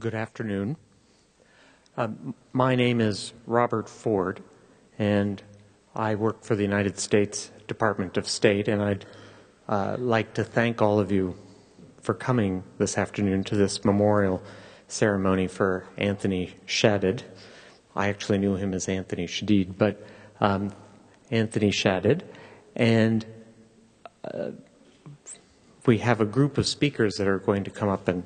Good afternoon. My name is Robert Ford, and I work for the United States Department of State, and I'd like to thank all of you for coming this afternoon to this memorial ceremony for Anthony Shadid. I actually knew him as Anthony Shadid, but Anthony Shadid. And we have a group of speakers that are going to come up and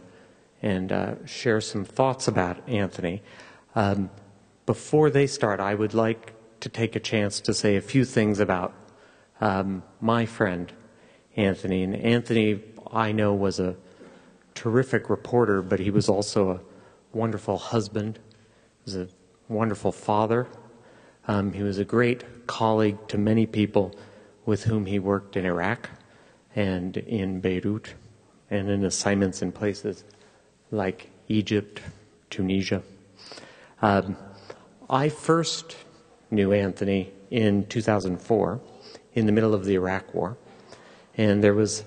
share some thoughts about Anthony. Before they start, I would like to take a chance to say a few things about my friend, Anthony. And Anthony, I know, was a terrific reporter, but he was also a wonderful husband. He was a wonderful father. He was a great colleague to many people with whom he worked in Iraq and in Beirut and in assignments in places like Egypt, Tunisia. I first knew Anthony in 2004 in the middle of the Iraq War, and there was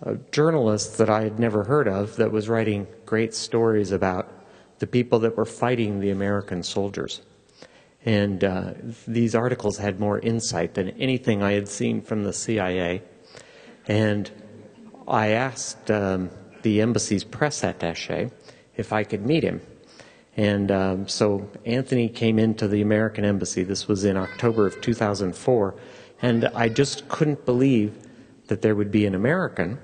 a journalist that I had never heard of that was writing great stories about the people that were fighting the American soldiers. And these articles had more insight than anything I had seen from the CIA. And I asked the embassy's press attaché if I could meet him. And so Anthony came into the American embassy. This was in October of 2004. And I just couldn't believe that there would be an American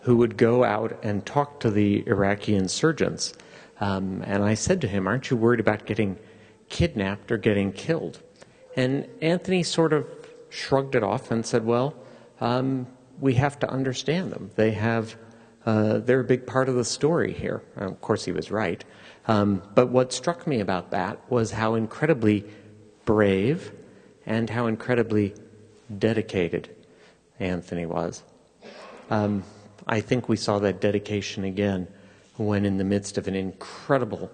who would go out and talk to the Iraqi insurgents. And I said to him, "Aren't you worried about getting kidnapped or getting killed?" And Anthony sort of shrugged it off and said, "Well, we have to understand them. They're a big part of the story here." Of course, he was right. But what struck me about that was how incredibly brave and how incredibly dedicated Anthony was. I think we saw that dedication again when, in the midst of an incredible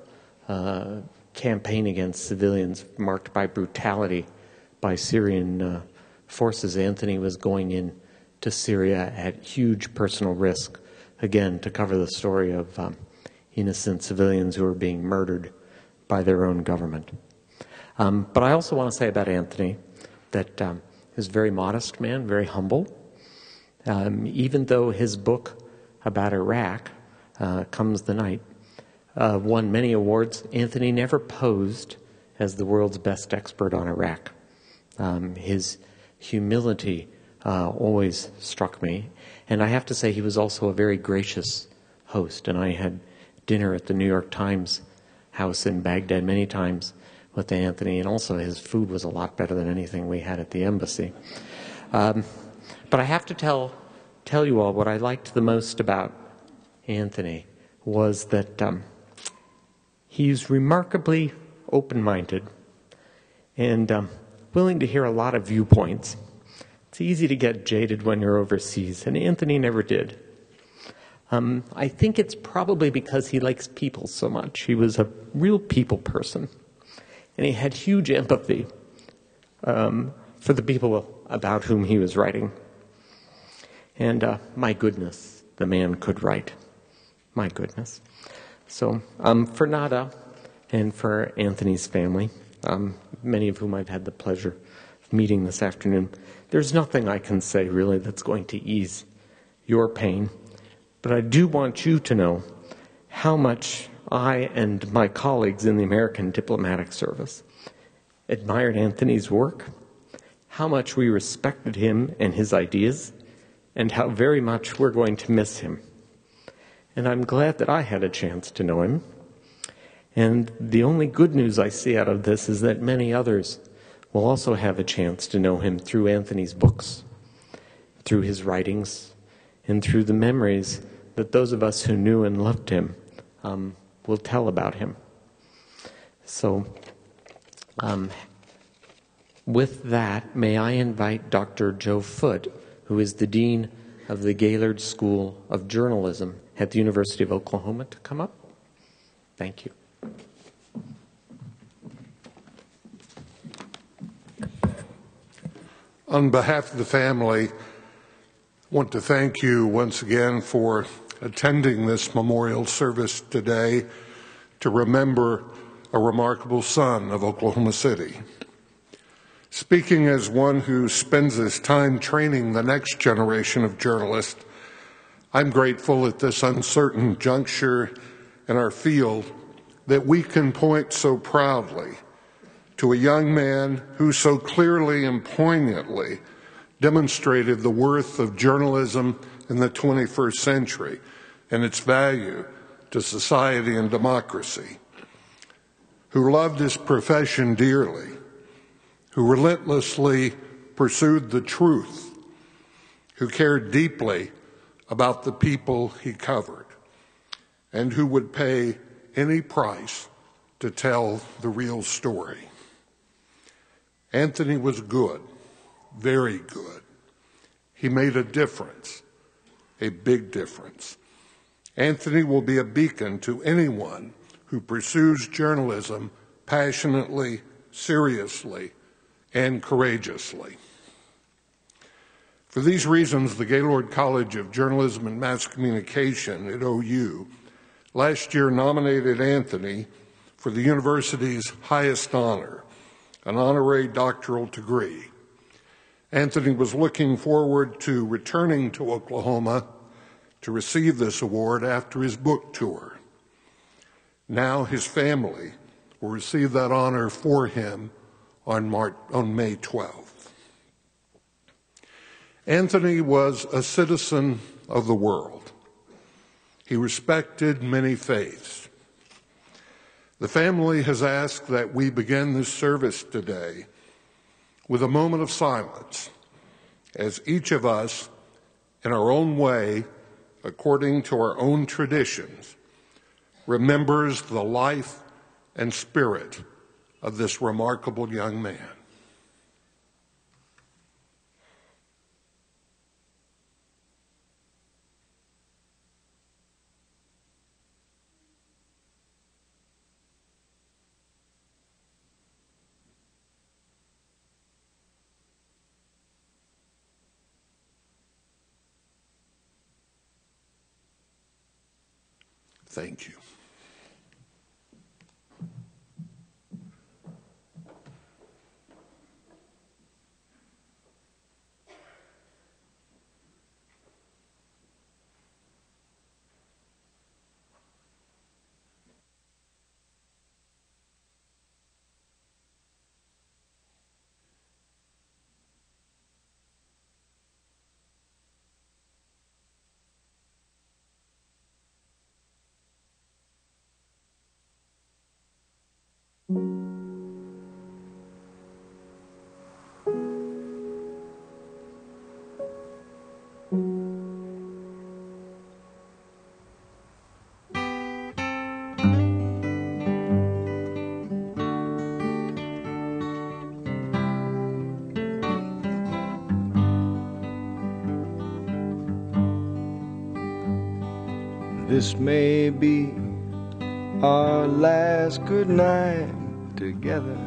campaign against civilians marked by brutality by Syrian forces, Anthony was going in to Syria at huge personal risk, again, to cover the story of innocent civilians who were being murdered by their own government. But I also want to say about Anthony that he was a very modest man, very humble. Even though his book about Iraq, Comes the Night, won many awards, Anthony never posed as the world's best expert on Iraq. His humility always struck me. And I have to say he was also a very gracious host. And I had dinner at the New York Times house in Baghdad many times with Anthony, and also his food was a lot better than anything we had at the embassy. But I have to tell you all what I liked the most about Anthony was that he's remarkably open-minded and willing to hear a lot of viewpoints. It's easy to get jaded when you're overseas, and Anthony never did. I think it's probably because he likes people so much. He was a real people person, and he had huge empathy for the people about whom he was writing. And my goodness, the man could write. My goodness. So for Nada and for Anthony's family, many of whom I've had the pleasure of meeting this afternoon, there's nothing I can say really that's going to ease your pain. But I do want you to know how much I and my colleagues in the American Diplomatic Service admired Anthony's work, how much we respected him and his ideas, and how very much we're going to miss him. And I'm glad that I had a chance to know him. And the only good news I see out of this is that many others will also have a chance to know him through Anthony's books, through his writings, and through the memories that those of us who knew and loved him will tell about him. So, with that, may I invite Dr. Joe Foote, who is the Dean of the Gaylord School of Journalism at the University of Oklahoma, to come up. Thank you. On behalf of the family, I want to thank you once again for attending this memorial service today to remember a remarkable son of Oklahoma City. Speaking as one who spends his time training the next generation of journalists, I'm grateful at this uncertain juncture in our field that we can point so proudly to a young man who so clearly and poignantly demonstrated the worth of journalism in the 21st century and its value to society and democracy, who loved his profession dearly, who relentlessly pursued the truth, who cared deeply about the people he covered, and who would pay any price to tell the real story. Anthony was good, very good. He made a difference, a big difference. Anthony will be a beacon to anyone who pursues journalism passionately, seriously, and courageously. For these reasons, the Gaylord College of Journalism and Mass Communication at OU last year nominated Anthony for the university's highest honor, an honorary doctoral degree. Anthony was looking forward to returning to Oklahoma to receive this award after his book tour. Now his family will receive that honor for him on May 12th. Anthony was a citizen of the world. He respected many faiths. The family has asked that we begin this service today with a moment of silence as each of us, in our own way, according to our own traditions, remembers the life and spirit of this remarkable young man. Thank you. This may be our last good night together.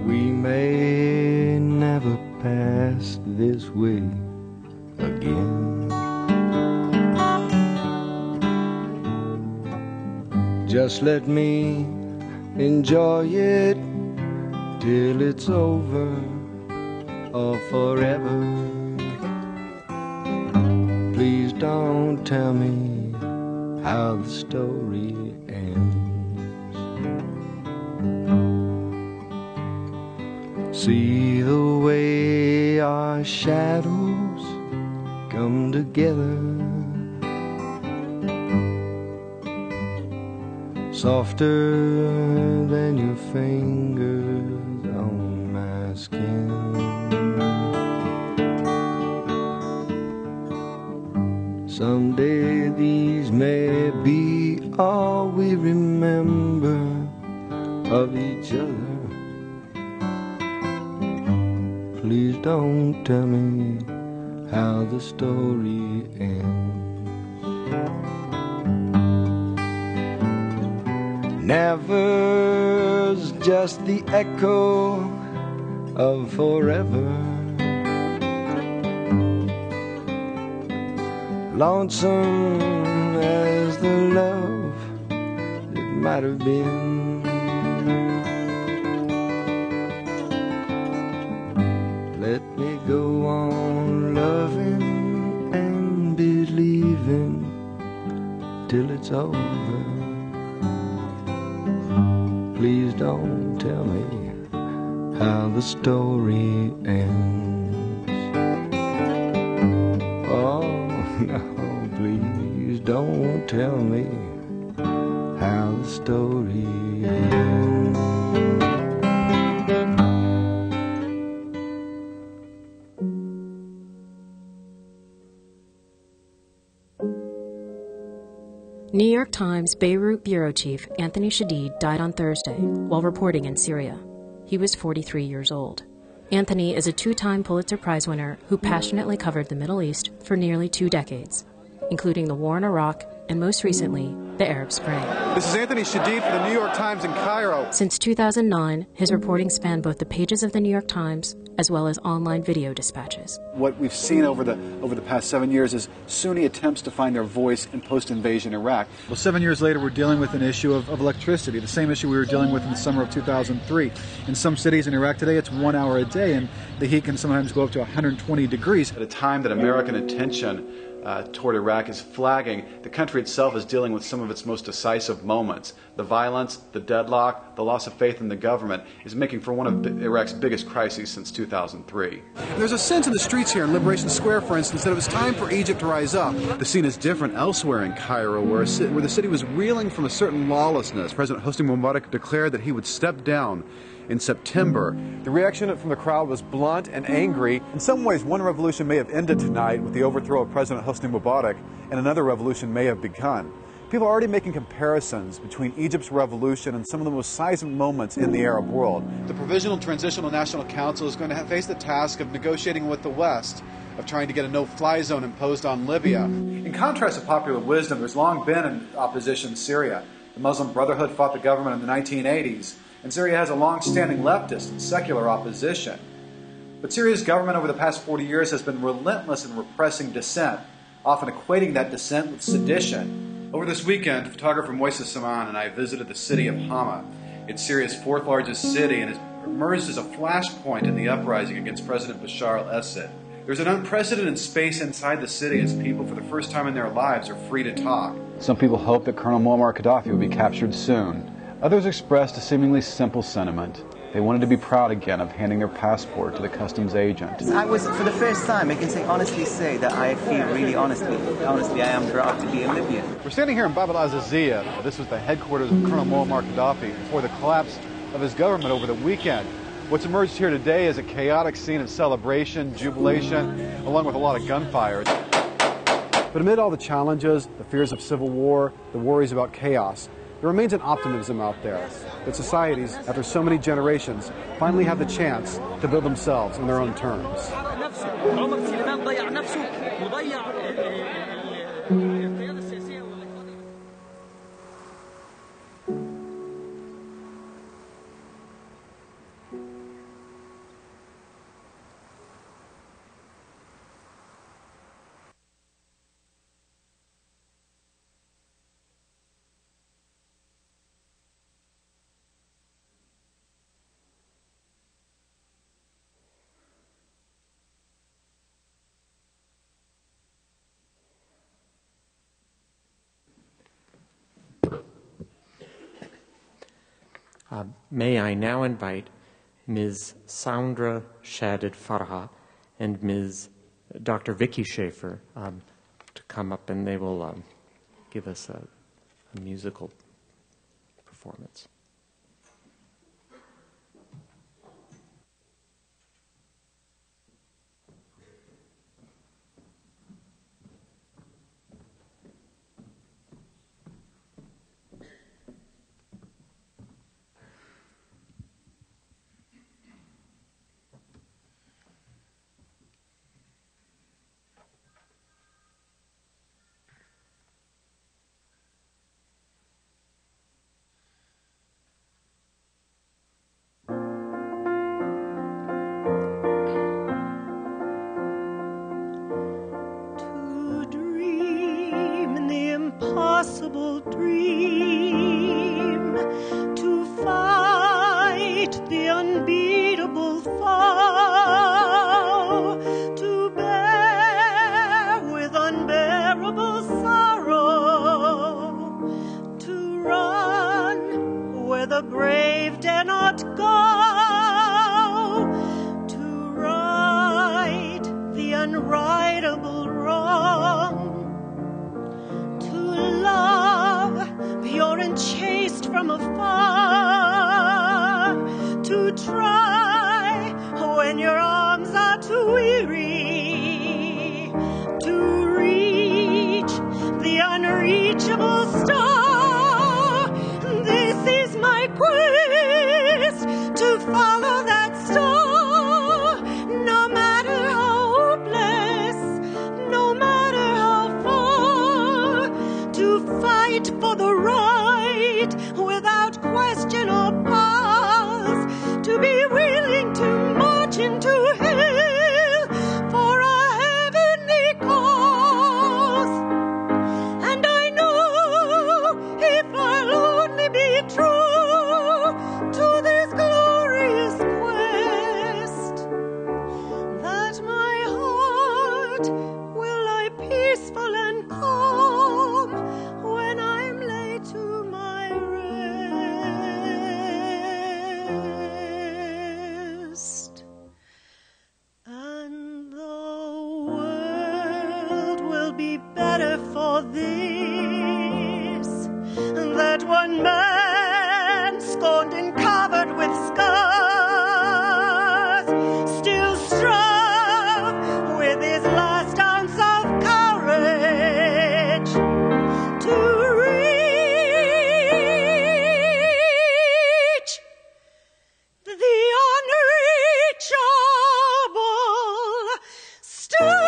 We may never pass this way again. Just let me enjoy it till it's over or forever. Please don't tell me how the story ends. See the way our shadows come together, softer than your fingers on my skin. Someday these may be all we remember of each other. Please don't tell me how the story ends. Never's just the echo of forever. lonesome as the love it might have been. Let me go on loving and believing till it's over. Please don't tell me how the story ends. Oh, no, please don't tell me how the story ends. New York Times Beirut bureau chief Anthony Shadid died on Thursday while reporting in Syria. He was 43 years old. Anthony is a two-time Pulitzer Prize winner who passionately covered the Middle East for nearly 2 decades, including the war in Iraq and most recently, the Arab Spring. This is Anthony Shadid for the New York Times in Cairo. Since 2009, his reporting spanned both the pages of the New York Times as well as online video dispatches. What we've seen over the past 7 years is Sunni attempts to find their voice in post-invasion Iraq. Well, 7 years later, we're dealing with an issue of electricity, the same issue we were dealing with in the summer of 2003. In some cities in Iraq today, it's 1 hour a day, and the heat can sometimes go up to 120 degrees. At a time that American attention toward Iraq is flagging, the country itself is dealing with some of its most decisive moments. The violence, the deadlock, the loss of faith in the government is making for one of Iraq's biggest crises since 2003. There's a sense in the streets here in Liberation Square, for instance, that it was time for Egypt to rise up. The scene is different elsewhere in Cairo, where the city was reeling from a certain lawlessness. President Hosni Mubarak declared that he would step down in September. The reaction from the crowd was blunt and angry. In some ways, one revolution may have ended tonight with the overthrow of President Hosni Mubarak, and another revolution may have begun. People are already making comparisons between Egypt's revolution and some of the most seismic moments in the Arab world. The Provisional Transitional National Council is going to face the task of negotiating with the West, of trying to get a no-fly zone imposed on Libya. In contrast to popular wisdom, there's long been an opposition in Syria. The Muslim Brotherhood fought the government in the 1980s, and Syria has a long-standing leftist and secular opposition. But Syria's government over the past 40 years has been relentless in repressing dissent, often equating that dissent with sedition. Over this weekend, photographer Moises Saman and I visited the city of Hama. It's Syria's 4th largest city and has emerged as a flashpoint in the uprising against President Bashar al-Assad. There's an unprecedented space inside the city as people, for the first time in their lives, are free to talk. Some people hope that Colonel Muammar Gaddafi will be captured soon. Others expressed a seemingly simple sentiment. They wanted to be proud again of handing their passport to the customs agent. I was, for the first time, I can honestly say that I feel really honestly, I am proud to be a Libyan. We're standing here in Bab al-Azizia. This was the headquarters of Colonel Muammar Gaddafi before the collapse of his government over the weekend. What's emerged here today is a chaotic scene of celebration, jubilation, along with a lot of gunfire. But amid all the challenges, the fears of civil war, the worries about chaos, there remains an optimism out there that societies, after so many generations, finally have the chance to build themselves on their own terms. May I now invite Ms. Sandra Shadid Farha and Ms. Dr. Vicky Schaefer to come up, and they will give us a musical performance. where the brave dare not go, to right the unrightable wrong, to love pure and chaste from afar, to try when your arms are too weary, to reach the unreachable star. This is my quest, to follow that star, no matter how hopeless, no matter how far, to fight for the right without question or pause, to be willing to march into hell for a heavenly cause. And I know if I'll only be true to this glorious quest, that my heart will lie peaceful and calm when I'm laid to my rest. And the world will be better for this, that one man scorned and covered with scars still strove with his last ounce of courage to reach the unreachable star.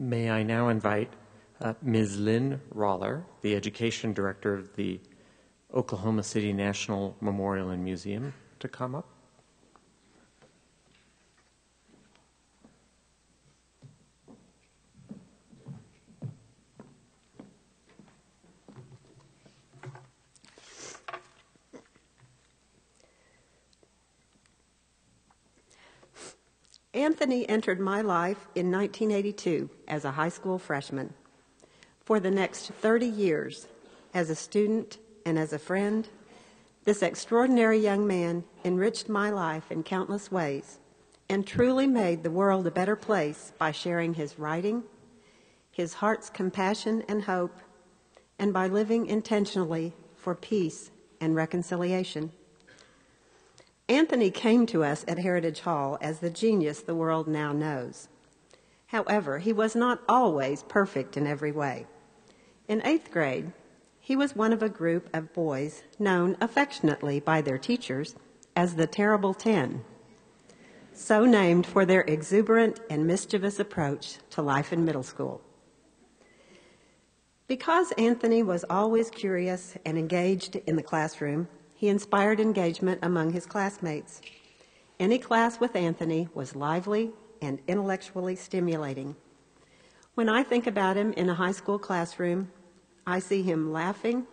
May I now invite Ms. Lynn Roller, the Education Director of the Oklahoma City National Memorial and Museum, to come up. Anthony entered my life in 1982 as a high school freshman. For the next 30 years, as a student and as a friend, this extraordinary young man enriched my life in countless ways and truly made the world a better place by sharing his writing, his heart's compassion and hope, and by living intentionally for peace and reconciliation. Anthony came to us at Heritage Hall as the genius the world now knows. However, he was not always perfect in every way. In 8th grade, he was one of a group of boys known affectionately by their teachers as the Terrible 10, so named for their exuberant and mischievous approach to life in middle school. Because Anthony was always curious and engaged in the classroom, he inspired engagement among his classmates. Any class with Anthony was lively and intellectually stimulating. When I think about him in a high school classroom, I see him laughing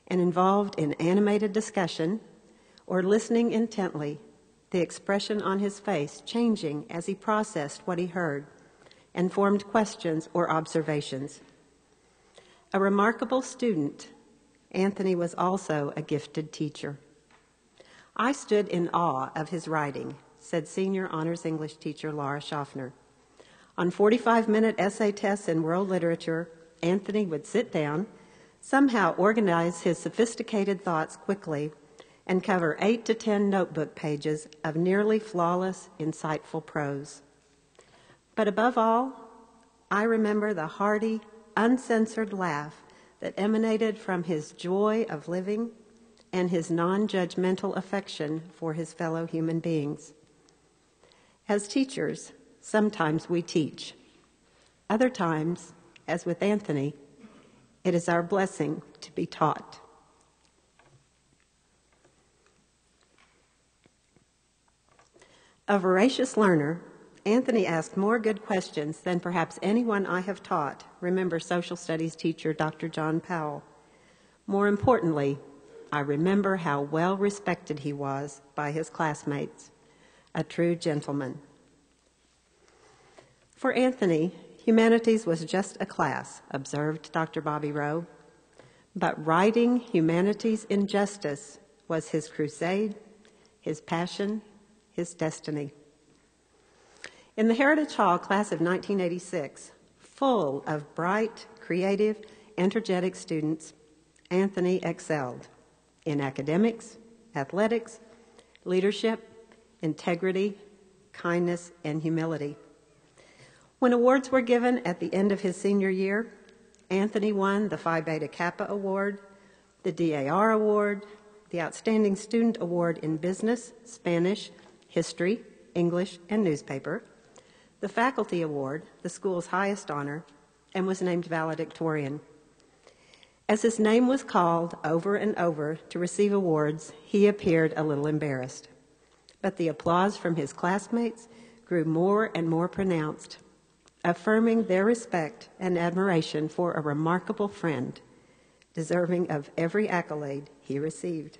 and involved in animated discussion or listening intently, the expression on his face changing as he processed what he heard and formed questions or observations. A remarkable student, Anthony was also a gifted teacher. I stood in awe of his writing, said senior honors English teacher Laura Schaffner. On 45-minute essay tests in world literature, Anthony would sit down, somehow organize his sophisticated thoughts quickly, and cover 8 to 10 notebook pages of nearly flawless, insightful prose. But above all, I remember the hearty, uncensored laugh that emanated from his joy of living and his non-judgmental affection for his fellow human beings. As teachers, sometimes we teach. Other times, as with Anthony, it is our blessing to be taught. A voracious learner, Anthony asked more good questions than perhaps anyone I have taught, remember social studies teacher Dr. John Powell. More importantly, I remember how well respected he was by his classmates, a true gentleman. For Anthony, humanities was just a class, observed Dr. Bobby Rowe, but writing humanities injustice was his crusade, his passion, his destiny. In the Heritage Hall class of 1986, full of bright, creative, energetic students, Anthony excelled in academics, athletics, leadership, integrity, kindness, and humility. When awards were given at the end of his senior year, Anthony won the Phi Beta Kappa Award, the DAR Award, the Outstanding Student Award in Business, Spanish, History, English, and Newspaper, the Faculty Award, the school's highest honor, and was named valedictorian. As his name was called over and over to receive awards, he appeared a little embarrassed. But the applause from his classmates grew more and more pronounced, affirming their respect and admiration for a remarkable friend, deserving of every accolade he received.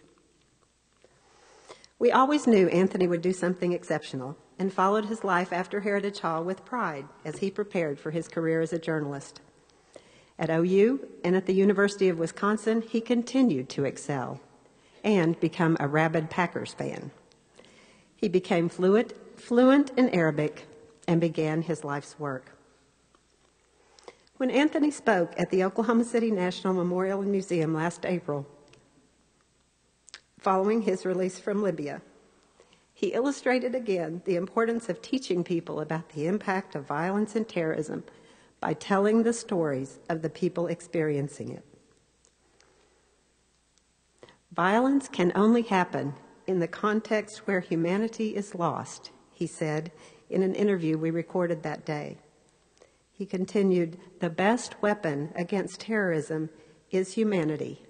We always knew Anthony would do something exceptional and followed his life after Heritage Hall with pride as he prepared for his career as a journalist. At OU and at the University of Wisconsin, he continued to excel and become a rabid Packers fan. He became fluent in Arabic and began his life's work. When Anthony spoke at the Oklahoma City National Memorial and Museum last April, following his release from Libya, he illustrated again the importance of teaching people about the impact of violence and terrorism by telling the stories of the people experiencing it. Violence can only happen in the context where humanity is lost, he said in an interview we recorded that day. He continued, "The best weapon against terrorism is humanity,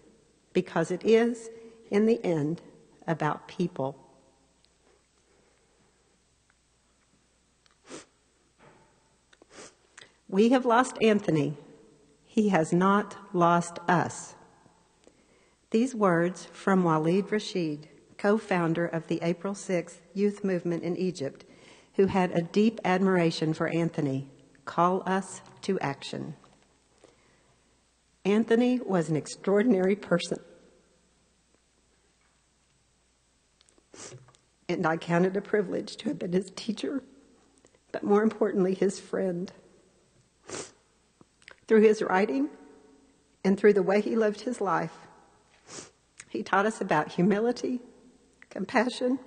because it is, in the end, about people." We have lost Anthony. He has not lost us. These words from Walid Rashid, co-founder of the April 6th youth movement in Egypt, who had a deep admiration for Anthony, call us to action. Anthony was an extraordinary person, and I count it a privilege to have been his teacher, but more importantly, his friend. Through his writing and through the way he lived his life, he taught us about humility, compassion,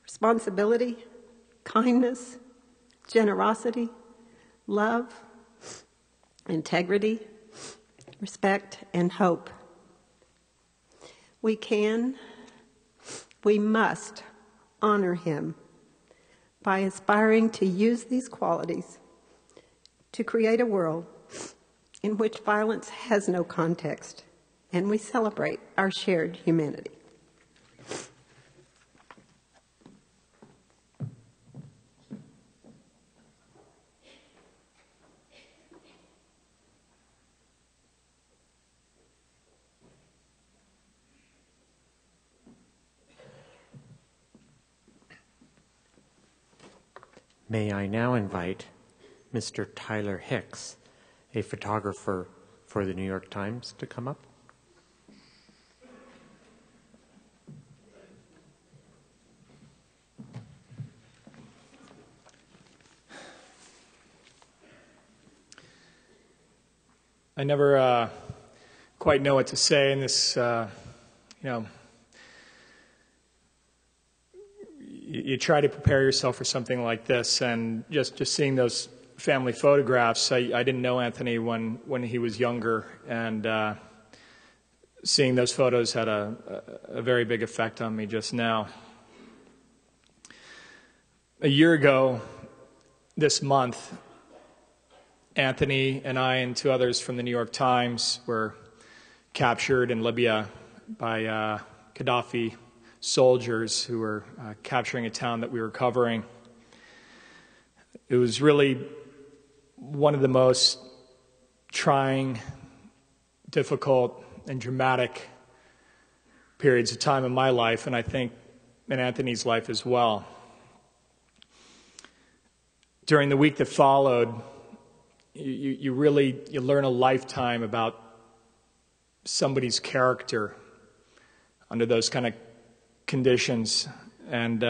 responsibility, kindness, generosity, love, integrity, respect, and hope. We must honor him by aspiring to use these qualities to create a world in which violence has no context, and we celebrate our shared humanity. May I now invite Mr. Tyler Hicks, a photographer for the New York Times, to come up. I never quite know what to say in this, you try to prepare yourself for something like this, and just seeing those family photographs, I didn't know Anthony when he was younger, and seeing those photos had a very big effect on me just now. A year ago this month, Anthony and I and two others from the New York Times were captured in Libya by Gaddafi soldiers who were capturing a town that we were covering. It was really one of the most trying, difficult, and dramatic periods of time in my life, and I think in Anthony's life as well. During the week that followed, you learn a lifetime about somebody's character under those kind of conditions, and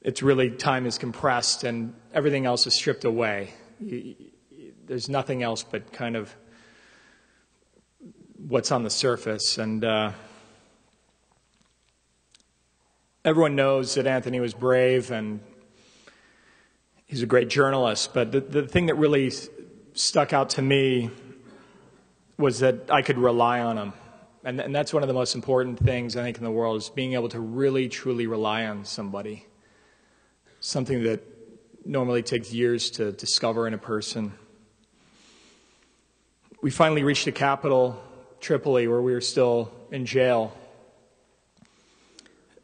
it's really, time is compressed and everything else is stripped away. There's nothing else but kind of what's on the surface, and everyone knows that Anthony was brave and he's a great journalist, but the thing that really stuck out to me was that I could rely on him. And that's one of the most important things, I think, in the world, is being able to really, truly rely on somebody. Something that normally takes years to discover in a person. We finally reached the capital, Tripoli, where we were still in jail.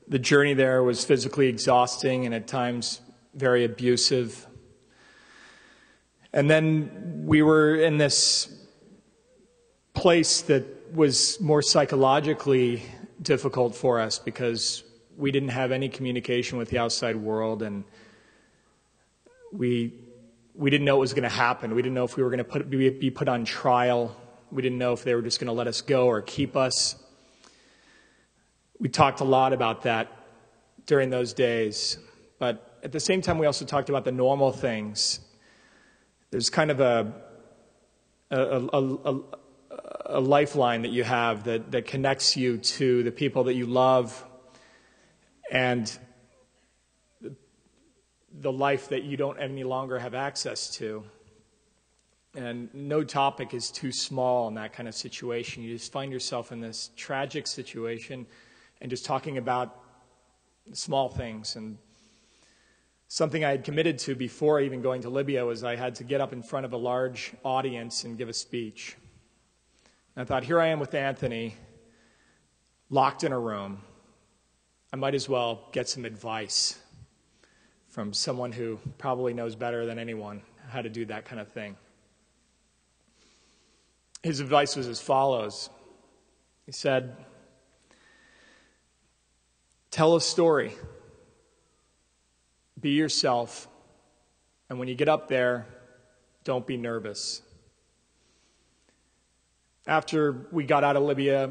The journey there was physically exhausting and at times very abusive. And then we were in this place that was more psychologically difficult for us because we didn't have any communication with the outside world, and we didn't know what was going to happen. We didn't know if we were going to be put on trial. We didn't know if they were just going to let us go or keep us. We talked a lot about that during those days, but at the same time, we also talked about the normal things. There's kind of a lifeline that you have that connects you to the people that you love and the life that you don't any longer have access to. And no topic is too small in that kind of situation. You just find yourself in this tragic situation and just talking about small things. And something I had committed to before even going to Libya was I had to get up in front of a large audience and give a speech. And I thought, here I am with Anthony, locked in a room. I might as well get some advice from someone who probably knows better than anyone how to do that kind of thing. His advice was as follows. He said, tell a story. Be yourself. And when you get up there, don't be nervous. After we got out of Libya,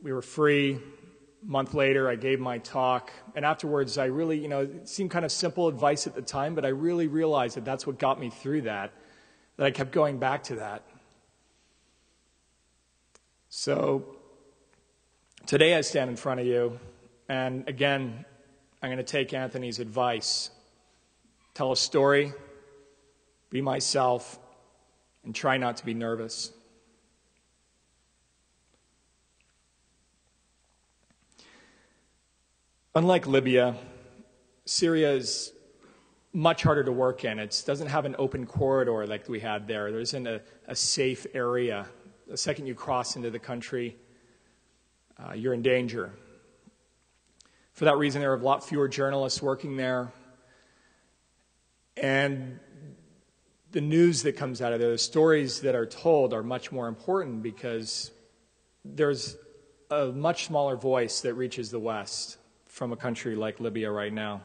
we were free. A month later, I gave my talk. And afterwards, I really, it seemed kind of simple advice at the time, but I really realized that that's what got me through that I kept going back to that. So today I stand in front of you, and again, I'm going to take Anthony's advice. Tell a story, be myself, and try not to be nervous. Unlike Libya, Syria is much harder to work in. It doesn't have an open corridor like we had there. There isn't a safe area. The second you cross into the country, you're in danger. For that reason, there are a lot fewer journalists working there. And the news that comes out of there, the stories that are told, are much more important because there's a much smaller voice that reaches the West from a country like Libya right now.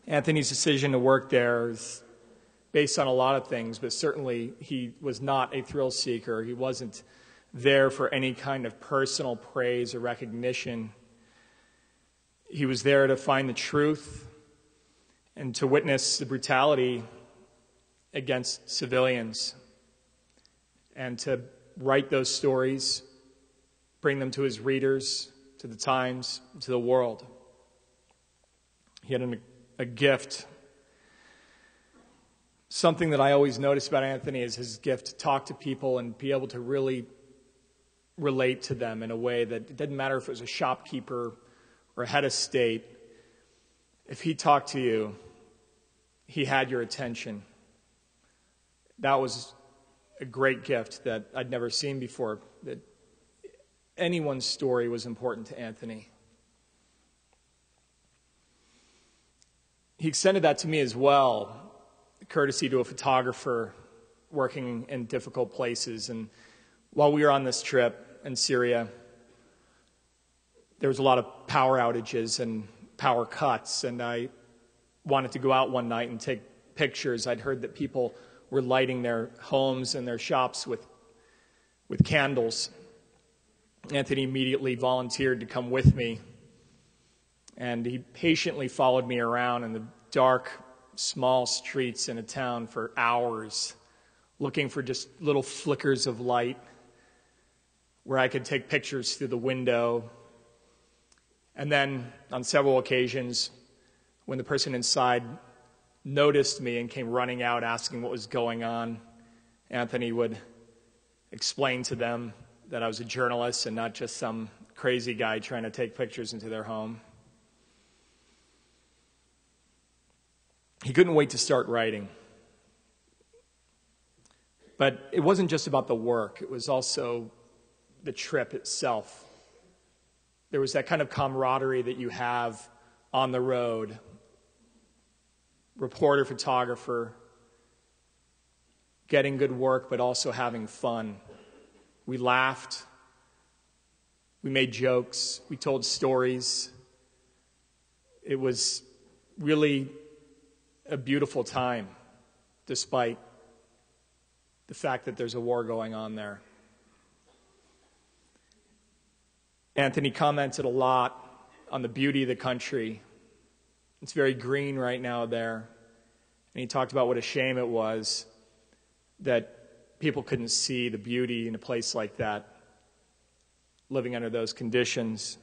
Anthony's decision to work there is based on a lot of things, but certainly he was not a thrill seeker. He wasn't there for any kind of personal praise or recognition. He was there to find the truth and to witness the brutality against civilians and to write those stories, bring them to his readers, to the Times, to the world. He had a gift. Something that I always notice about Anthony is his gift to talk to people and be able to really relate to them in a way that it didn't matter if it was a shopkeeper or a head of state. if he talked to you, he had your attention. That was a great gift that I'd never seen before, that anyone's story was important to Anthony. He extended that to me as well, courtesy to a photographer working in difficult places. And while we were on this trip in Syria, there was a lot of power outages and power cuts, and I wanted to go out one night and take pictures. I'd heard that people were lighting their homes and their shops with candles. Anthony immediately volunteered to come with me, and he patiently followed me around in the dark, small streets in a town for hours, looking for just little flickers of light where I could take pictures through the window. And then on several occasions, when the person inside noticed me and came running out asking what was going on, Anthony would explain to them that I was a journalist and not just some crazy guy trying to take pictures into their home. He couldn't wait to start writing. But it wasn't just about the work, it was also the trip itself. There was that kind of camaraderie that you have on the road. Reporter, photographer, getting good work, but also having fun. We laughed. We made jokes. We told stories. It was really a beautiful time, despite the fact that there's a war going on there. Anthony commented a lot on the beauty of the country. It's very green right now there. And he talked about what a shame it was that people couldn't see the beauty in a place like that, living under those conditions.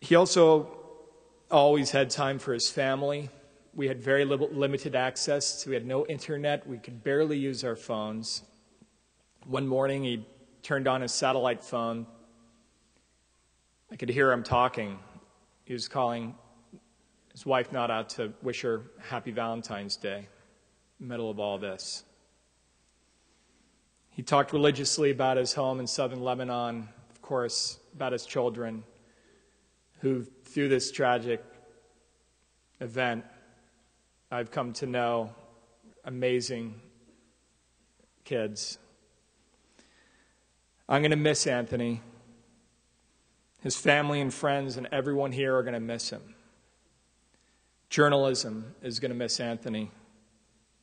He also always had time for his family. We had very limited access. So we had no internet. We could barely use our phones. One morning, he turned on his satellite phone. I could hear him talking. He was calling his wife Nada to wish her happy Valentine's Day in the middle of all this. He talked religiously about his home in southern Lebanon, of course, about his children, who, through this tragic event, I've come to know amazing kids. I'm going to miss Anthony. His family and friends and everyone here are going to miss him. Journalism is going to miss Anthony,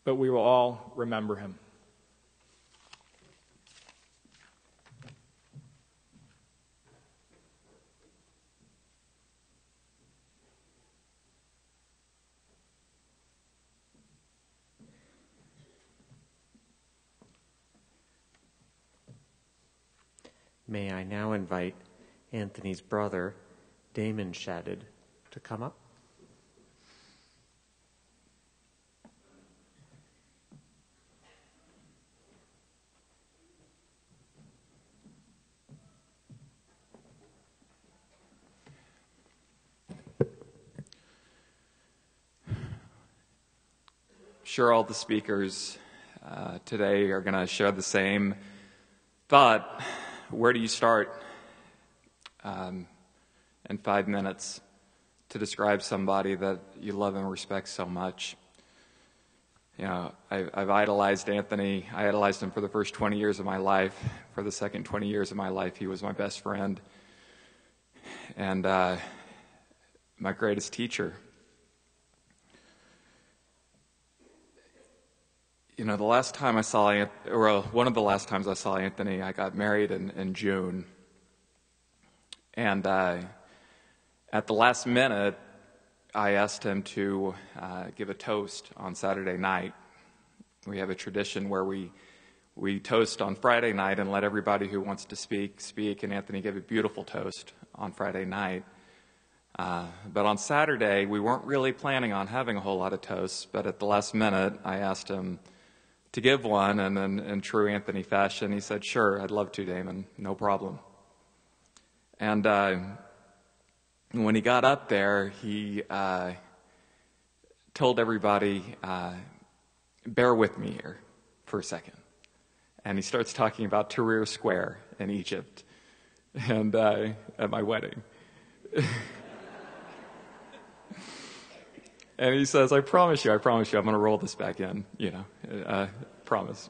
but we will all remember him. May I now invite Anthony's brother, Damon Shadid, to come up? Sure, all the speakers today are going to share the same thought. Where do you start in 5 minutes to describe somebody that you love and respect so much? You know, I've idolized Anthony. I idolized him for the first 20 years of my life. For the second 20 years of my life, he was my best friend and my greatest teacher. You know, the last time I saw, one of the last times I saw Anthony, I got married in June. And at the last minute, I asked him to give a toast on Saturday night. We have a tradition where we toast on Friday night and let everybody who wants to speak. And Anthony gave a beautiful toast on Friday night. But on Saturday, we weren't really planning on having a whole lot of toasts. But at the last minute, I asked him to give one, and then in true Anthony fashion, he said, "Sure, I'd love to, Damon, no problem." And when he got up there, he told everybody, bear with me here for a second. And he starts talking about Tahrir Square in Egypt and at my wedding. And he says, I promise you, I'm going to roll this back in, promise.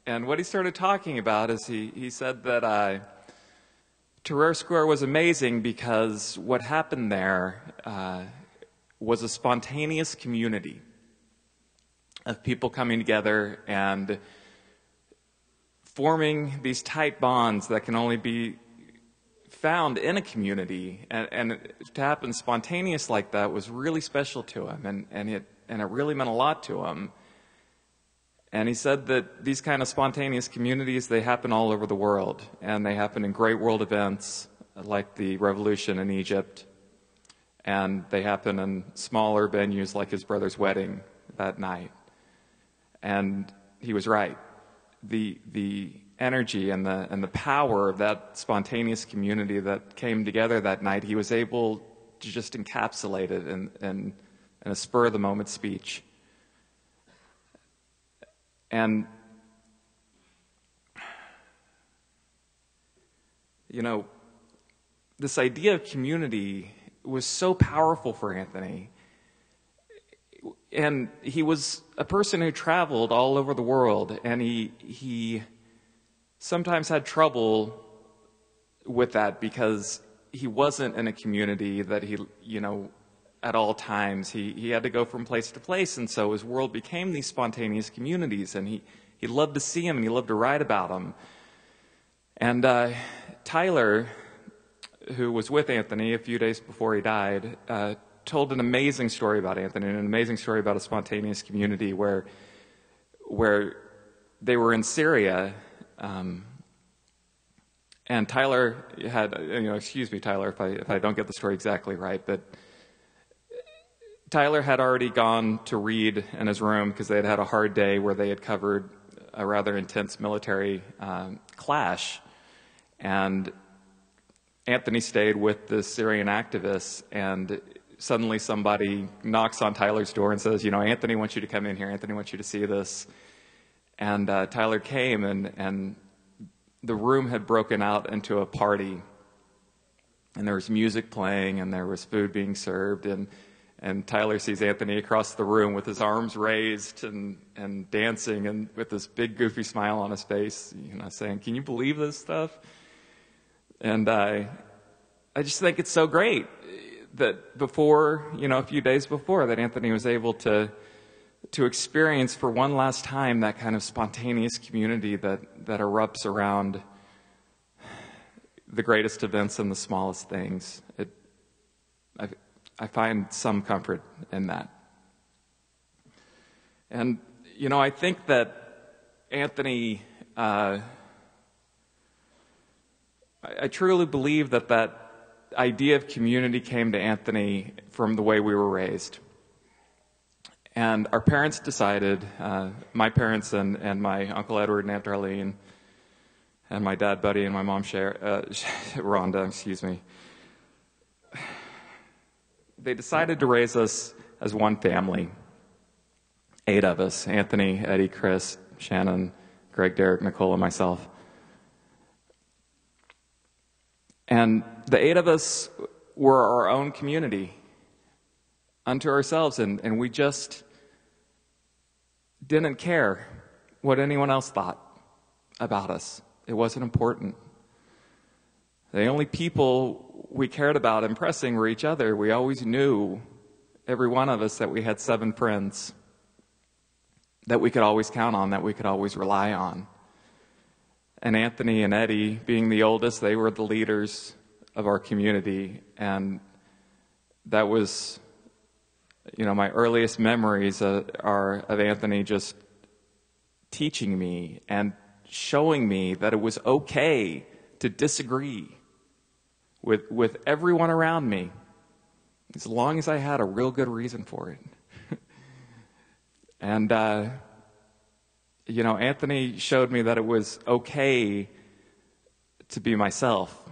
And what he started talking about is he said that Tahrir Square was amazing because what happened there was a spontaneous community of people coming together and forming these tight bonds that can only be found in a community, and to happen spontaneous like that was really special to him, and it really meant a lot to him. And he said that these kind of spontaneous communities, they happen all over the world, and they happen in great world events like the revolution in Egypt, and they happen in smaller venues like his brother's wedding that night. And he was right. The energy and the power of that spontaneous community that came together that night, he was able to just encapsulate it in a spur-of-the-moment speech. And, this idea of community was so powerful for Anthony. And he was a person who traveled all over the world, and he sometimes had trouble with that because he wasn't in a community that he, at all times. He had to go from place to place, and so his world became these spontaneous communities, and he loved to see them, and he loved to write about them. And Tyler, who was with Anthony a few days before he died, told an amazing story about Anthony, and an amazing story about a spontaneous community where they were in Syria, and Tyler had, excuse me, Tyler, if I don't get the story exactly right, but Tyler had already gone to read in his room because they had had a hard day where they had covered a rather intense military clash, and Anthony stayed with the Syrian activists, and suddenly somebody knocks on Tyler's door and says, Anthony wants you to come in here. Anthony wants you to see this. And Tyler came, and the room had broken out into a party. And there was music playing, and there was food being served. And Tyler sees Anthony across the room with his arms raised and dancing, and with this big goofy smile on his face, saying, can you believe this stuff? And I just think it's so great that before, a few days before, that Anthony was able to experience for one last time that kind of spontaneous community that erupts around the greatest events and the smallest things. I find some comfort in that. And, I think that Anthony, I truly believe that idea of community came to Anthony from the way we were raised. And our parents decided, my parents and my Uncle Edward and Aunt Darlene, and my dad Buddy and my mom Rhonda, excuse me, they decided to raise us as one family. 8 of us: Anthony, Eddie, Chris, Shannon, Greg, Derek, Nicole, and myself. And the 8 of us were our own community unto ourselves, and we just didn't care what anyone else thought about us. It wasn't important. The only people we cared about impressing were each other. We always knew, every one of us, that we had 7 friends that we could always count on, that we could always rely on. And Anthony and Eddie, being the oldest, they were the leaders of our community. And that was, my earliest memories are of Anthony just teaching me and showing me that it was okay to disagree with everyone around me, as long as I had a real good reason for it. And, Anthony showed me that it was okay to be myself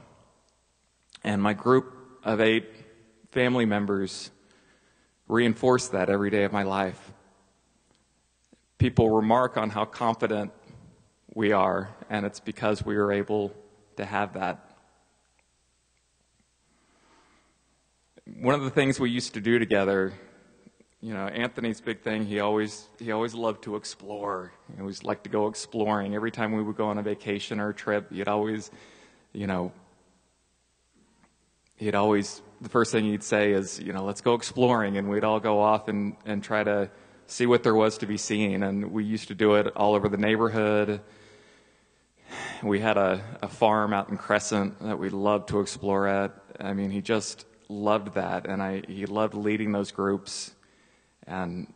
And my group of 8 family members reinforce that every day of my life. People remark on how confident we are, and it's because we were able to have that. One of the things we used to do together, Anthony's big thing, he always loved to explore. He always liked to go exploring. Every time we would go on a vacation or a trip, the first thing he'd say is, let's go exploring, and we'd all go off and try to see what there was to be seen. And we used to do it all over the neighborhood. We had a farm out in Crescent that we loved to explore at. I mean, he just loved that, and he loved leading those groups. And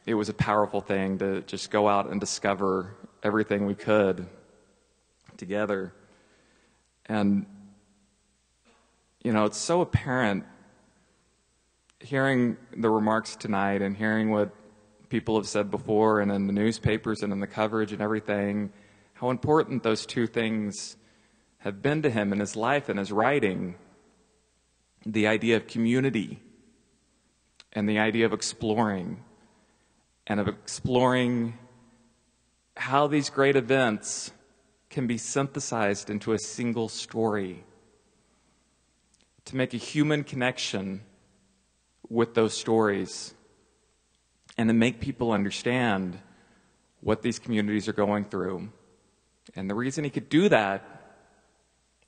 it was a powerful thing to just go out and discover everything we could together. And it's so apparent hearing the remarks tonight and hearing what people have said before and in the newspapers and in the coverage and everything, how important those two things have been to him in his life and his writing. The idea of community and the idea of exploring, and of exploring how these great events can be synthesized into a single story, to make a human connection with those stories, and to make people understand what these communities are going through. And the reason he could do that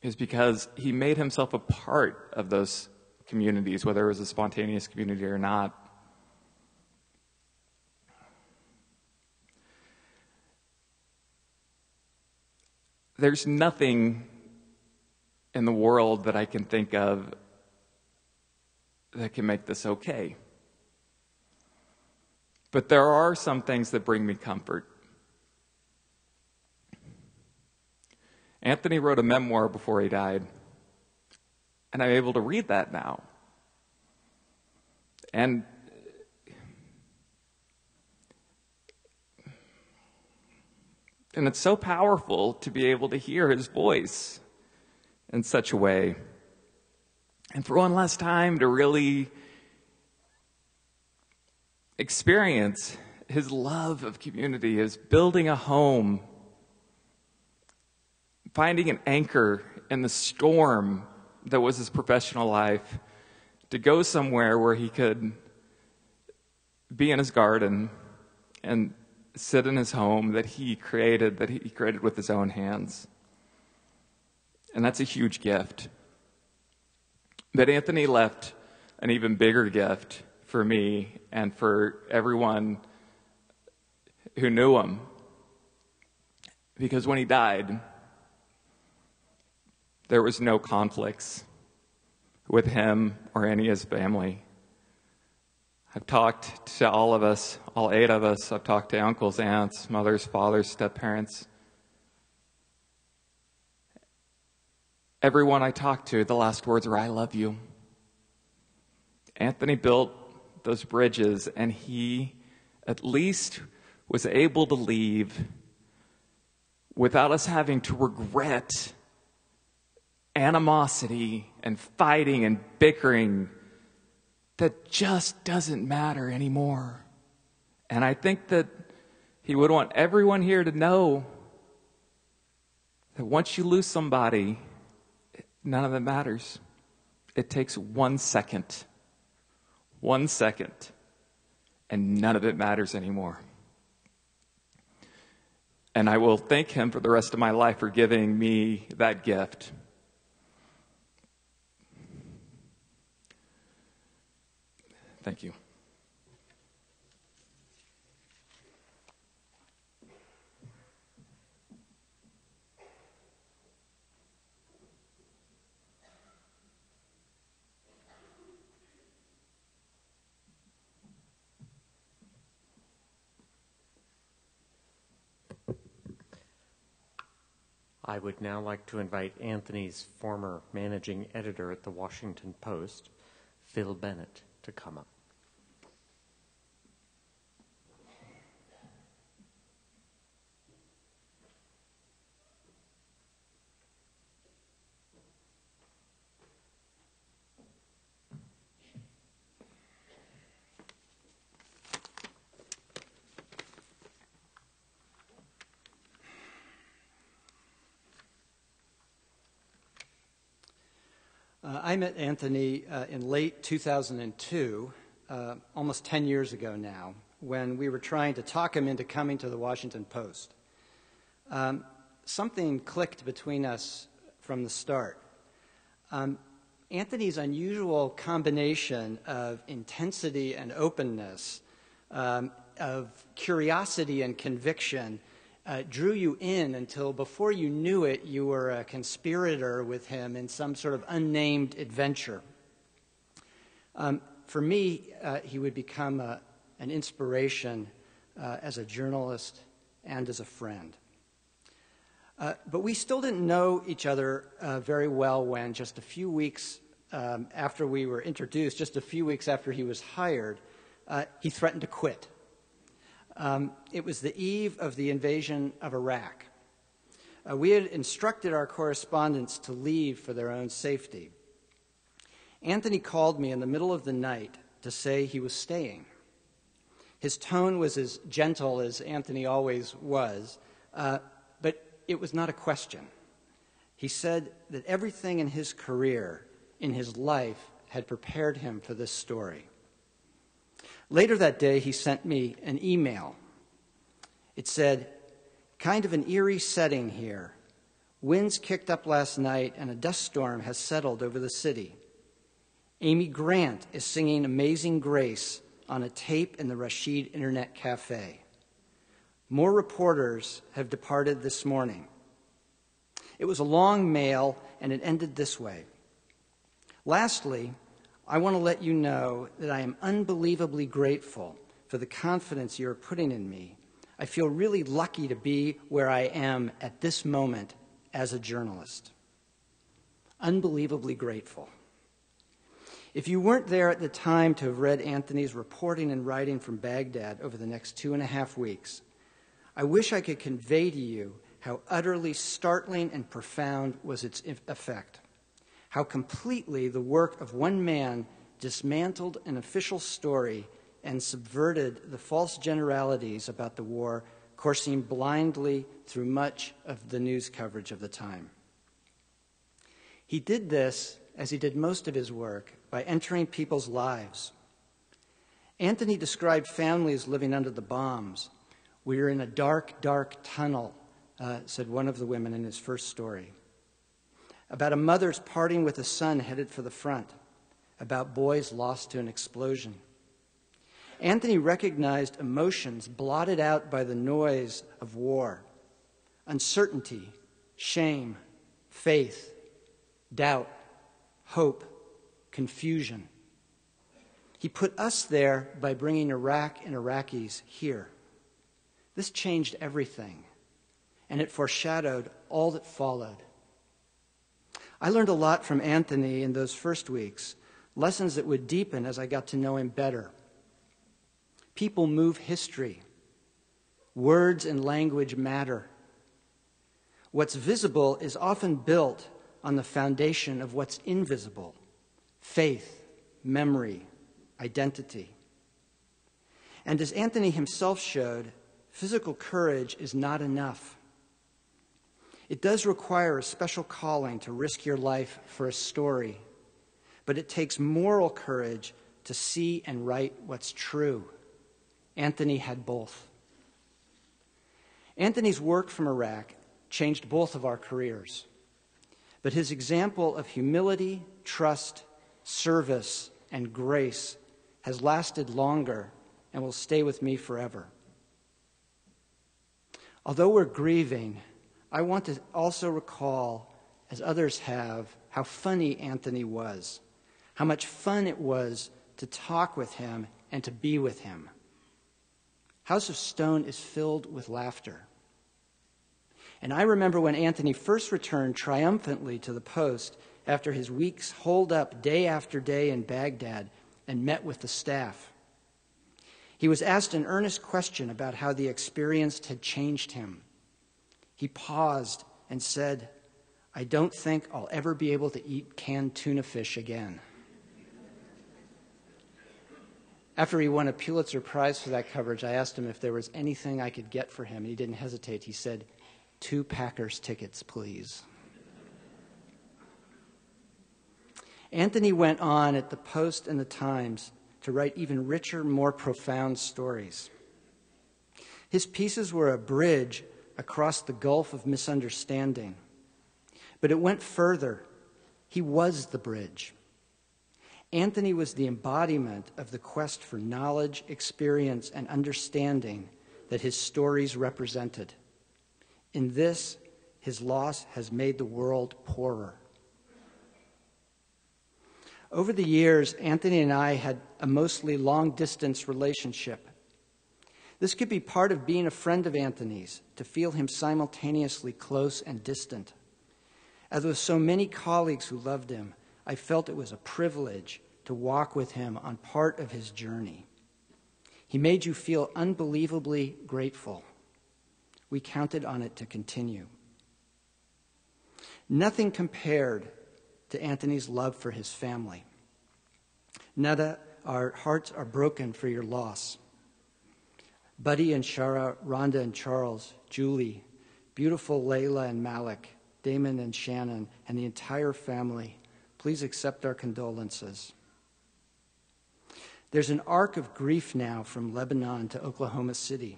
is because he made himself a part of those communities, whether it was a spontaneous community or not. There's nothing in the world that I can think of that can make this okay. But there are some things that bring me comfort. Anthony wrote a memoir before he died, and I'm able to read that now. And it's so powerful to be able to hear his voice in such a way. And for one last time to really experience his love of community, his building a home, finding an anchor in the storm that was his professional life, to go somewhere where he could be in his garden and sit in his home that he created with his own hands. And that's a huge gift. But Anthony left an even bigger gift for me and for everyone who knew him. Because when he died, there was no conflicts with him or any of his family. I've talked to all of us, all 8 of us. I've talked to uncles, aunts, mothers, fathers, step-parents. Everyone I talked to, the last words were, "I love you." Anthony built those bridges, and he at least was able to leave without us having to regret animosity and fighting and bickering that just doesn't matter anymore. And I think that he would want everyone here to know that once you lose somebody, none of it matters. It takes 1 second. 1 second. And none of it matters anymore. And I will thank him for the rest of my life for giving me that gift. Thank you. I would now like to invite Anthony's former managing editor at the Washington Post, Phil Bennett, to come up. I met Anthony in late 2002, almost 10 years ago now, when we were trying to talk him into coming to the Washington Post. Something clicked between us from the start. Anthony's unusual combination of intensity and openness, of curiosity and conviction, drew you in until before you knew it, you were a conspirator with him in some sort of unnamed adventure. For me, he would become an inspiration as a journalist and as a friend. But we still didn't know each other very well when, just a few weeks after we were introduced, just a few weeks after he was hired, he threatened to quit. It was the eve of the invasion of Iraq. We had instructed our correspondents to leave for their own safety. Anthony called me in the middle of the night to say he was staying. His tone was as gentle as Anthony always was, but it was not a question. He said that everything in his career, in his life, had prepared him for this story. Later that day, he sent me an email. It said, "Kind of an eerie setting here. Winds kicked up last night and a dust storm has settled over the city. Amy Grant is singing Amazing Grace on a tape in the Rashid Internet Cafe. More reporters have departed this morning." It was a long mail, and it ended this way. "Lastly, I want to let you know that I am unbelievably grateful for the confidence you are putting in me. I feel really lucky to be where I am at this moment as a journalist." Unbelievably grateful. If you weren't there at the time to have read Anthony's reporting and writing from Baghdad over the next 2.5 weeks, I wish I could convey to you how utterly startling and profound was its effect. How completely the work of one man dismantled an official story and subverted the false generalities about the war coursing blindly through much of the news coverage of the time. He did this, as he did most of his work, by entering people's lives. Anthony described families living under the bombs. "We were in a dark, dark tunnel," said one of the women in his first story. About a mother's parting with a son headed for the front. About boys lost to an explosion. Anthony recognized emotions blotted out by the noise of war. Uncertainty, shame, faith, doubt, hope, confusion. He put us there by bringing Iraq and Iraqis here. This changed everything, and it foreshadowed all that followed. I learned a lot from Anthony in those first weeks, lessons that would deepen as I got to know him better. People move history. Words and language matter. What's visible is often built on the foundation of what's invisible: faith, memory, identity. And as Anthony himself showed, physical courage is not enough. It does require a special calling to risk your life for a story, but it takes moral courage to see and write what's true. Anthony had both. Anthony's work from Iraq changed both of our careers, but his example of humility, trust, service, and grace has lasted longer and will stay with me forever. Although we're grieving, I want to also recall, as others have, how funny Anthony was, how much fun it was to talk with him and to be with him. House of Stone is filled with laughter. And I remember when Anthony first returned triumphantly to the Post after his weeks holed up day after day in Baghdad and met with the staff. He was asked an earnest question about how the experience had changed him. He paused and said, "I don't think I'll ever be able to eat canned tuna fish again." After he won a Pulitzer Prize for that coverage, I asked him if there was anything I could get for him, and he didn't hesitate. He said, 2 Packers tickets, please. Anthony went on at the Post and the Times to write even richer, more profound stories. His pieces were a bridge across the gulf of misunderstanding. But it went further. He was the bridge. Anthony was the embodiment of the quest for knowledge, experience, and understanding that his stories represented. In this, his loss has made the world poorer. Over the years, Anthony and I had a mostly long-distance relationship. This could be part of being a friend of Anthony's, to feel him simultaneously close and distant. As with so many colleagues who loved him, I felt it was a privilege to walk with him on part of his journey. He made you feel unbelievably grateful. We counted on it to continue. Nothing compared to Anthony's love for his family. Nada, our hearts are broken for your loss. Buddy and Shara, Rhonda and Charles, Julie, beautiful Layla and Malik, Damon and Shannon, and the entire family, please accept our condolences. There's an arc of grief now from Lebanon to Oklahoma City.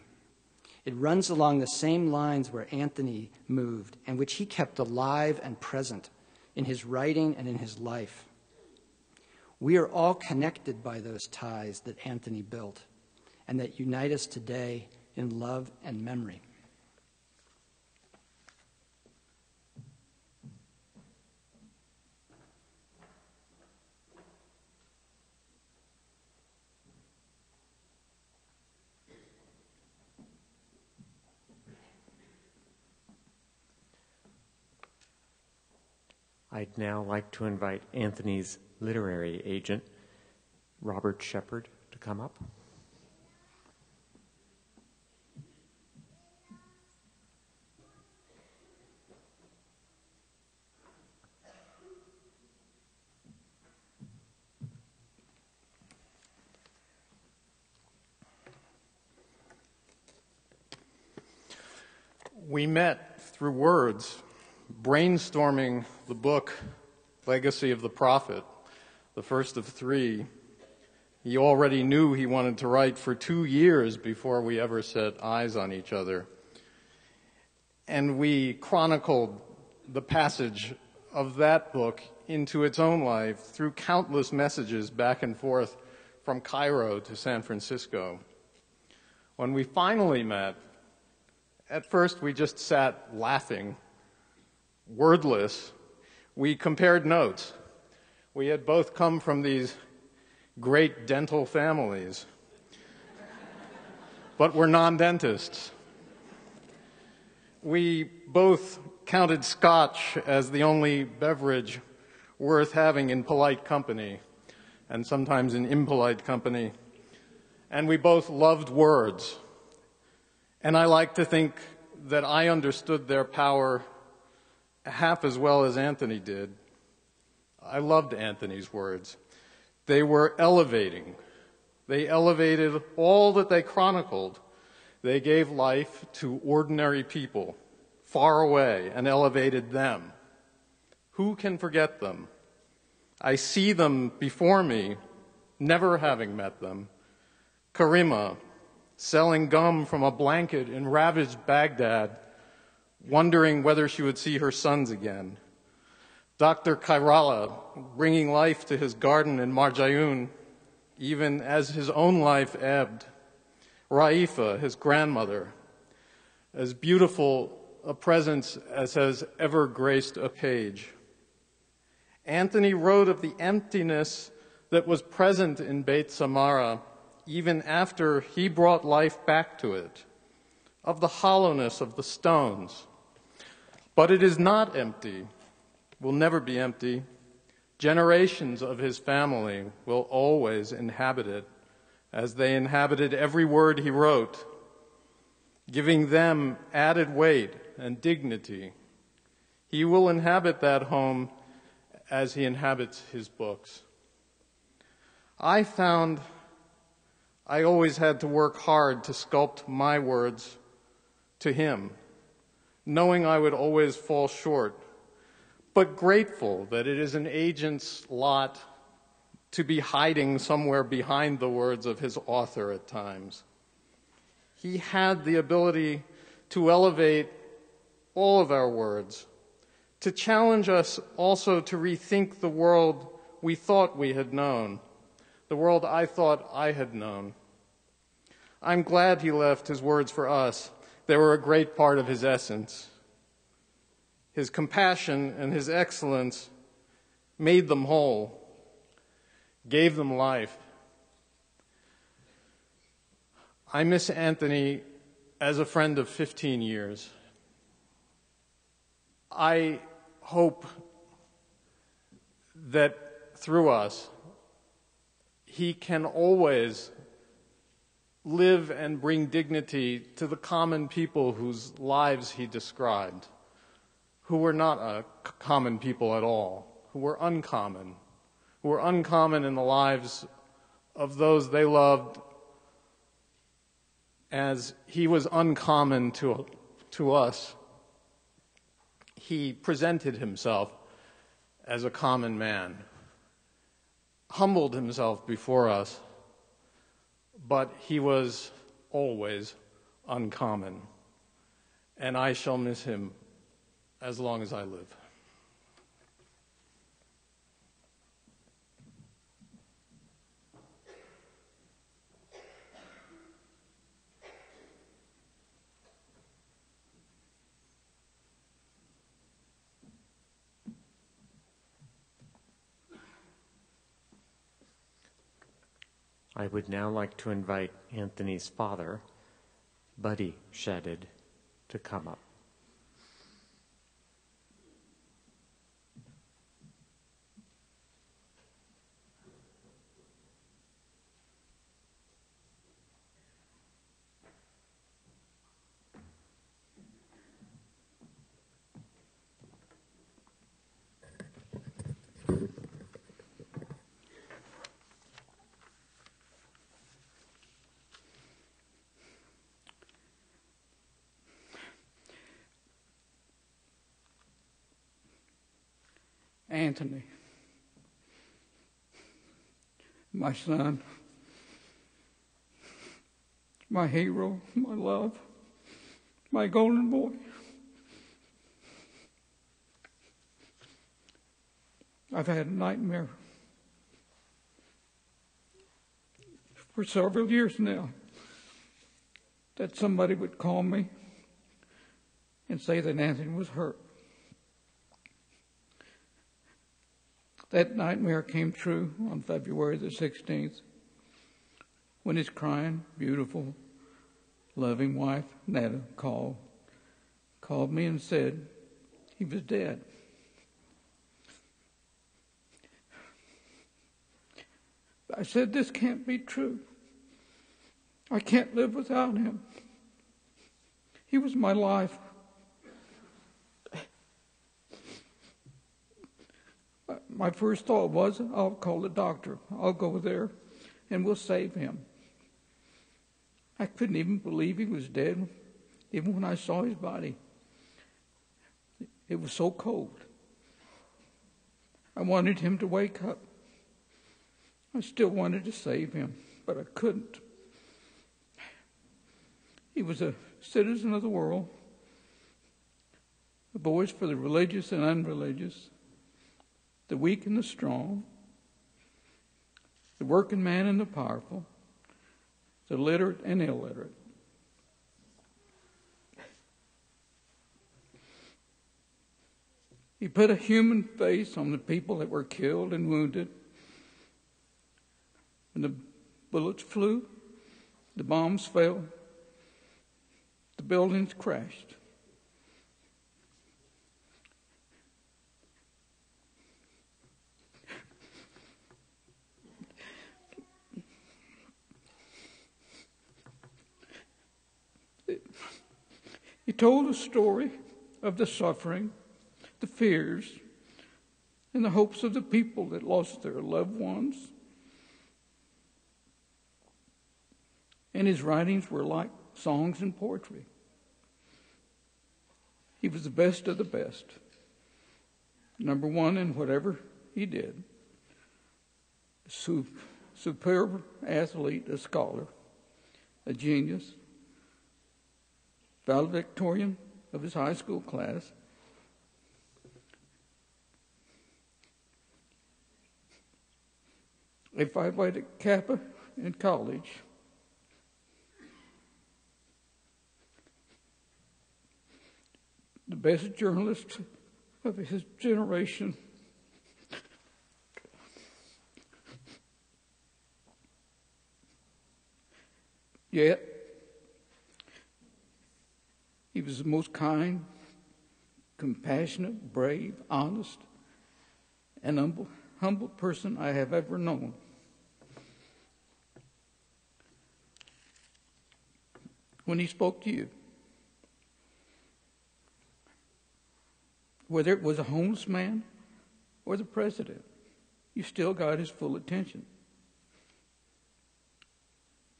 It runs along the same lines where Anthony moved and which he kept alive and present in his writing and in his life. We are all connected by those ties that Anthony built and that unite us today in love and memory. I'd now like to invite Anthony's literary agent, Robert Shepard, to come up. We met through words, brainstorming the book, Legacy of the Prophet, the first of 3. He already knew he wanted to write for 2 years before we ever set eyes on each other. And we chronicled the passage of that book into its own life through countless messages back and forth from Cairo to San Francisco. When we finally met, at first we just sat laughing, wordless. We compared notes. We had both come from these great dental families, but we're non-dentists. We both counted scotch as the only beverage worth having in polite company, and sometimes in impolite company. And we both loved words. And I like to think that I understood their power half as well as Anthony did. I loved Anthony's words. They were elevating. They elevated all that they chronicled. They gave life to ordinary people far away and elevated them. Who can forget them? I see them before me, never having met them. Karima, selling gum from a blanket in ravaged Baghdad, wondering whether she would see her sons again. Dr. Kairala, bringing life to his garden in Marjayoun, even as his own life ebbed. Raifa, his grandmother, as beautiful a presence as has ever graced a page. Anthony wrote of the emptiness that was present in Beit Samara even after he brought life back to it, of the hollowness of the stones. But it is not empty, will never be empty. Generations of his family will always inhabit it, as they inhabited every word he wrote, giving them added weight and dignity. He will inhabit that home as he inhabits his books. I found I always had to work hard to sculpt my words to him, knowing I would always fall short. but grateful that it is an agent's lot to be hiding somewhere behind the words of his author at times. He had the ability to elevate all of our words, to challenge us also to rethink the world we thought we had known, the world I thought I had known. I'm glad he left his words for us. They were a great part of his essence. His compassion and his excellence made them whole, gave them life. I miss Anthony as a friend of 15 years. I hope that through us, he can always live and bring dignity to the common people whose lives he described, who were not common people at all, who were uncommon in the lives of those they loved, as he was uncommon to us. He presented himself as a common man, humbled himself before us, but he was always uncommon, and I shall miss him as long as I live. I would now like to invite Anthony's father, Buddy Shadid, to come up. Anthony, my son, my hero, my love, my golden boy. I've had a nightmare for several years now that somebody would call me and say that Anthony was hurt. That nightmare came true on February the 16th when his crying, beautiful, loving wife, Netta, called me and said he was dead. I said, this can't be true. I can't live without him. He was my life. My first thought was, I'll call the doctor. I'll go there and we'll save him. I couldn't even believe he was dead, even when I saw his body. It was so cold. I wanted him to wake up. I still wanted to save him, but I couldn't. He was a citizen of the world, a voice for the religious and unreligious, the weak and the strong, the working man and the powerful, the literate and illiterate. He put a human face on the people that were killed and wounded. When the bullets flew, the bombs fell, the buildings crashed. He told a story of the suffering, the fears, and the hopes of the people that lost their loved ones. And his writings were like songs and poetry. He was the best of the best. number one in whatever he did, superb athlete, a scholar, a genius, valedictorian of his high school class. A Phi Beta Kappa in college. The best journalist of his generation. Yet, he was the most kind, compassionate, brave, honest, and humble person I have ever known. When he spoke to you, whether it was a homeless man or the president, you still got his full attention.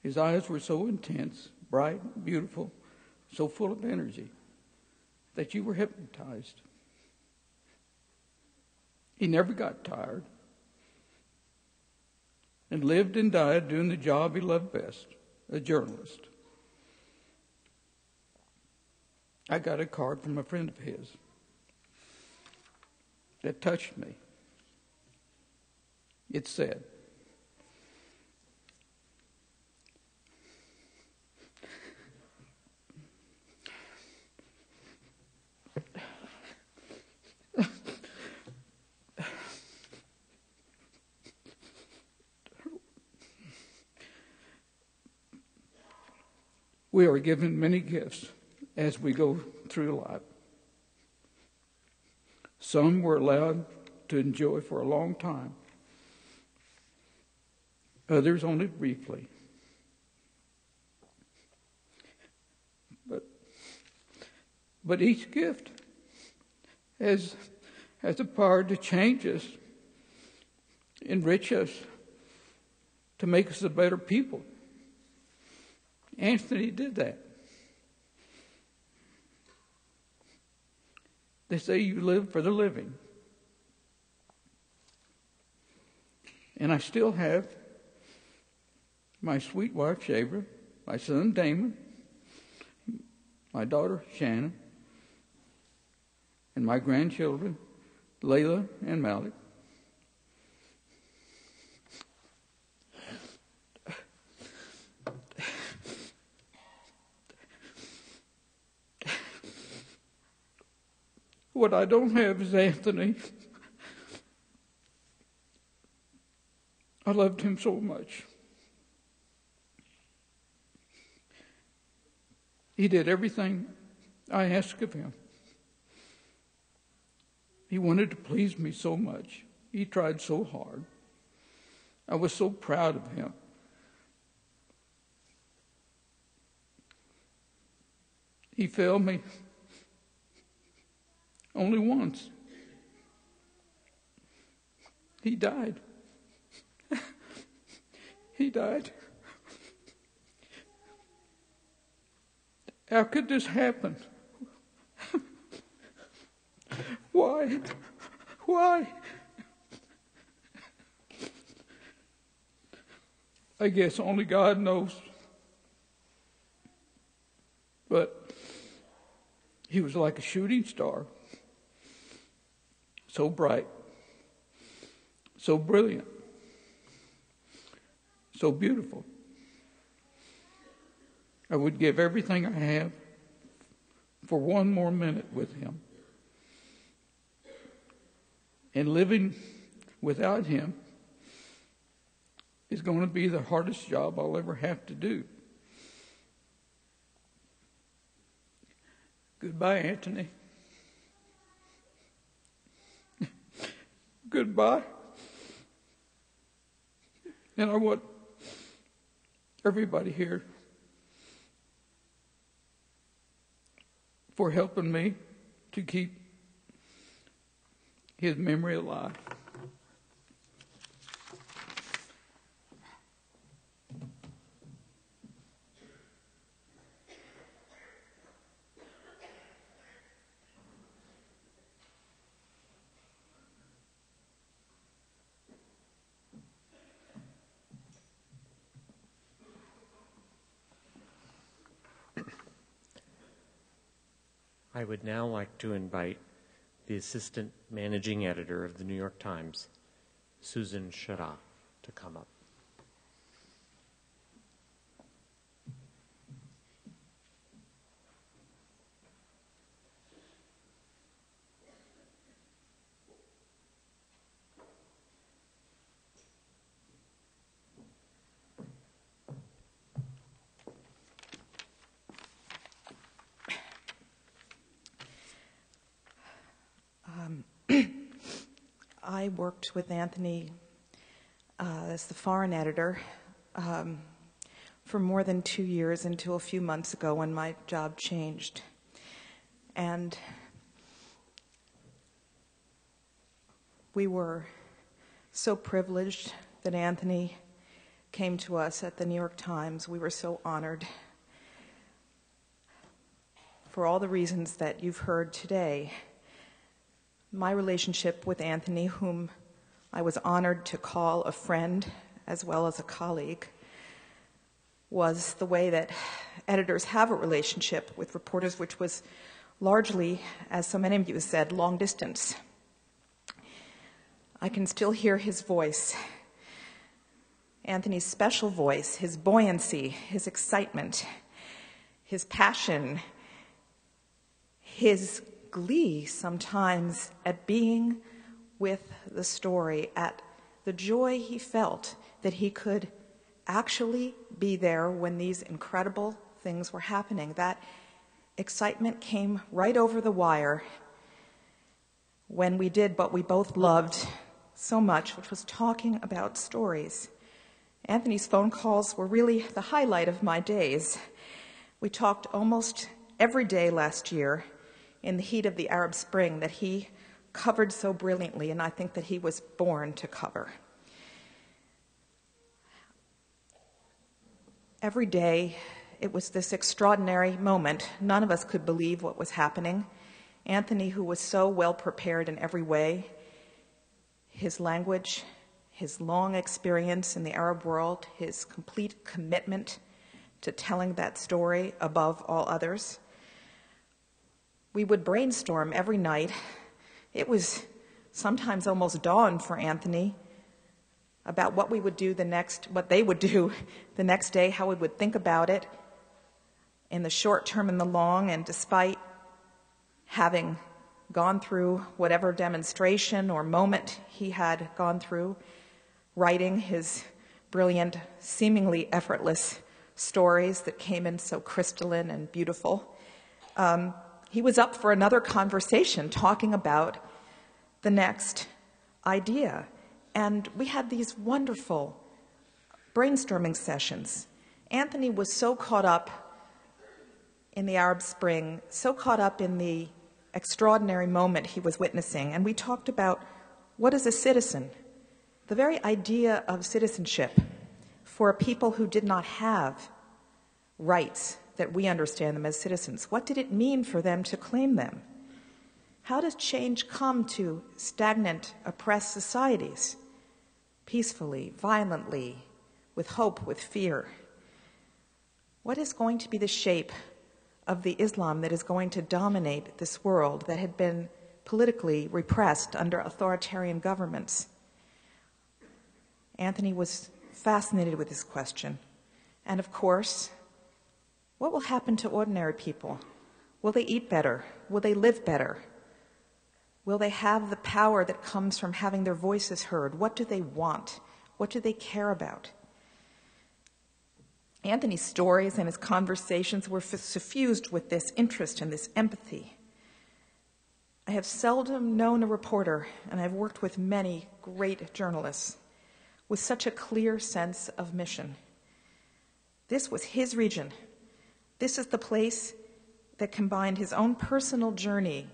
His eyes were so intense, bright, beautiful, so full of energy that you were hypnotized. He never got tired and lived and died doing the job he loved best, a journalist. I got a card from a friend of his that touched me. It said, we are given many gifts as we go through life. Some we're allowed to enjoy for a long time, others only briefly. But each gift has the power to change us, enrich us, to make us a better people. Anthony did that. They say you live for the living. And I still have my sweet wife, Shavra, my son, Damon, my daughter, Shannon, and my grandchildren, Layla and Malik. What I don't have is Anthony. I loved him so much. He did everything I asked of him. He wanted to please me so much. He tried so hard. I was so proud of him. He failed me only once. He died. He died. How could this happen? Why? Why? I guess only God knows. But he was like a shooting star. So bright, so brilliant, so beautiful. I would give everything I have for one more minute with him. And living without him is going to be the hardest job I'll ever have to do. Goodbye, Anthony. Goodbye. And I want everybody here for helping me to keep his memory alive. I would now like to invite the assistant managing editor of the New York Times, Susan Shadid, to come up. I worked with Anthony as the foreign editor for more than 2 years until a few months ago when my job changed. And we were so privileged that Anthony came to us at the New York Times. We were so honored. For all the reasons that you've heard today, my relationship with Anthony, whom I was honored to call a friend as well as a colleague, was the way that editors have a relationship with reporters, which was largely, as so many of you have said, long distance. I can still hear his voice, Anthony's special voice, his buoyancy, his excitement, his passion, his glee sometimes at being with the story, at the joy he felt that he could actually be there when these incredible things were happening. That excitement came right over the wire when we did what we both loved so much, which was talking about stories. Anthony's phone calls were really the highlight of my days. We talked almost every day last year in the heat of the Arab Spring that he covered so brilliantly, and I think that he was born to cover. Every day, it was this extraordinary moment. None of us could believe what was happening. Anthony, who was so well prepared in every way, his language, his long experience in the Arab world, his complete commitment to telling that story above all others. We would brainstorm every night. It was sometimes almost dawn for Anthony about what we would do what they would do the next day, how we would think about it in the short term and the long. And despite having gone through whatever demonstration or moment he had gone through, writing his brilliant, seemingly effortless stories that came in so crystalline and beautiful, he was up for another conversation talking about the next idea. And we had these wonderful brainstorming sessions. Anthony was so caught up in the Arab Spring, so caught up in the extraordinary moment he was witnessing. And we talked about what is a citizen, the very idea of citizenship for a people who did not have rights that we understand them as citizens. What did it mean for them to claim them? How does change come to stagnant, oppressed societies? Peacefully, violently, with hope, with fear. What is going to be the shape of the Islam that is going to dominate this world that had been politically repressed under authoritarian governments? Anthony was fascinated with this question. And of course, what will happen to ordinary people? Will they eat better? Will they live better? Will they have the power that comes from having their voices heard? What do they want? What do they care about? Anthony's stories and his conversations were suffused with this interest and this empathy. I have seldom known a reporter, and I've worked with many great journalists, with such a clear sense of mission. This was his region. This is the place that combined his own personal journey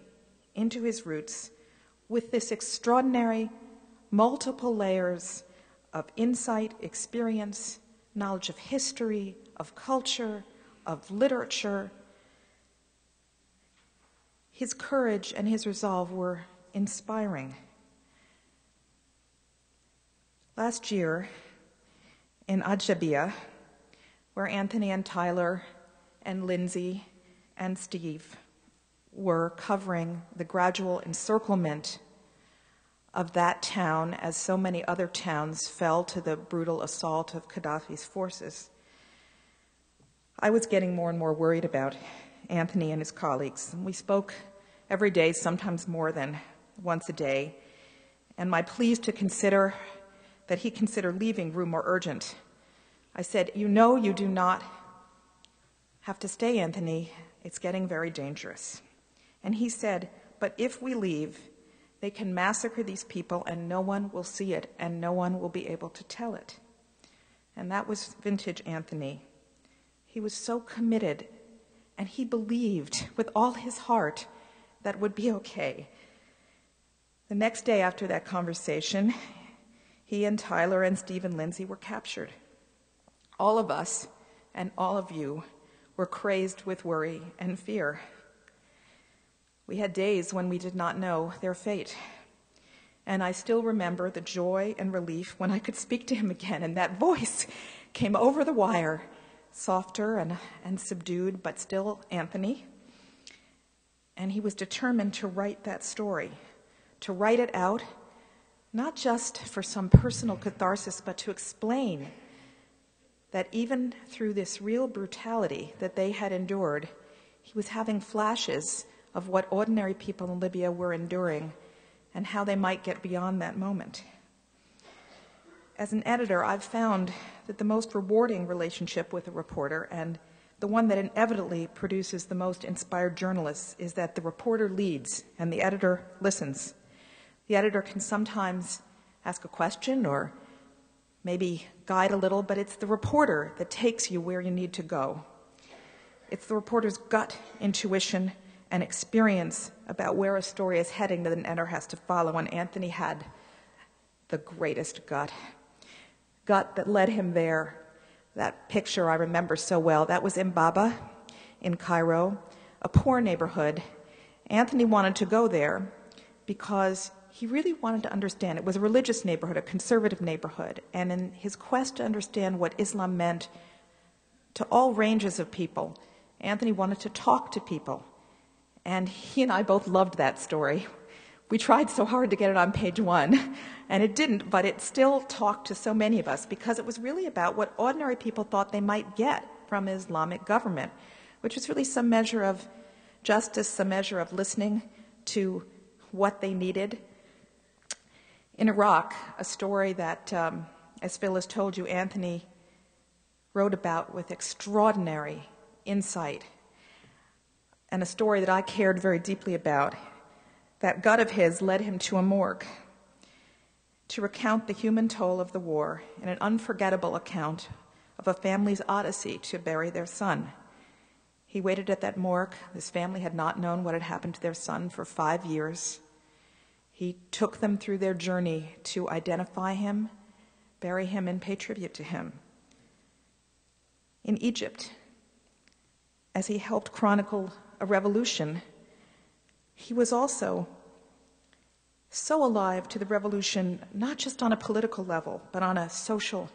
into his roots with this extraordinary multiple layers of insight, experience, knowledge of history, of culture, of literature. His courage and his resolve were inspiring. Last year in Ajdabiya, where Anthony and Tyler and Lindsay and Steve were covering the gradual encirclement of that town as so many other towns fell to the brutal assault of Gaddafi's forces, I was getting more and more worried about Anthony and his colleagues. We spoke every day, sometimes more than once a day, and my pleas to consider that he consider leaving grew more urgent. I said, "You know you do not have to stay, Anthony. It's getting very dangerous." And he said, "But if we leave, they can massacre these people and no one will see it and no one will be able to tell it." And that was vintage Anthony. He was so committed, and he believed with all his heart that would be okay. The next day after that conversation, he and Tyler and Steve and Lindsay were captured. All of us and all of you were crazed with worry and fear. We had days when we did not know their fate. And I still remember the joy and relief when I could speak to him again, and that voice came over the wire, softer and subdued, but still Anthony. And he was determined to write that story, to write it out, not just for some personal catharsis, but to explain that even through this real brutality that they had endured, he was having flashes of what ordinary people in Libya were enduring and how they might get beyond that moment. As an editor, I've found that the most rewarding relationship with a reporter, and the one that inevitably produces the most inspired journalists, is that the reporter leads and the editor listens. The editor can sometimes ask a question or maybe guide a little, but it's the reporter that takes you where you need to go. It's the reporter's gut intuition and experience about where a story is heading that an editor has to follow, and Anthony had the greatest gut that led him there. That picture I remember so well. That was Mbaba in Cairo, a poor neighborhood. Anthony wanted to go there because he really wanted to understand. It was a religious neighborhood, a conservative neighborhood, and in his quest to understand what Islam meant to all ranges of people, Anthony wanted to talk to people. And he and I both loved that story. We tried so hard to get it on page 1, and it didn't, but it still talked to so many of us because it was really about what ordinary people thought they might get from Islamic government, which was really some measure of justice, some measure of listening to what they needed. In Iraq, a story that, as Phil has told you, Anthony wrote about with extraordinary insight, and a story that I cared very deeply about. That gut of his led him to a morgue to recount the human toll of the war in an unforgettable account of a family's odyssey to bury their son. He waited at that morgue. This family had not known what had happened to their son for 5 years. He took them through their journey to identify him, bury him, and pay tribute to him. In Egypt, as he helped chronicle a revolution, he was also so alive to the revolution, not just on a political level, but on a social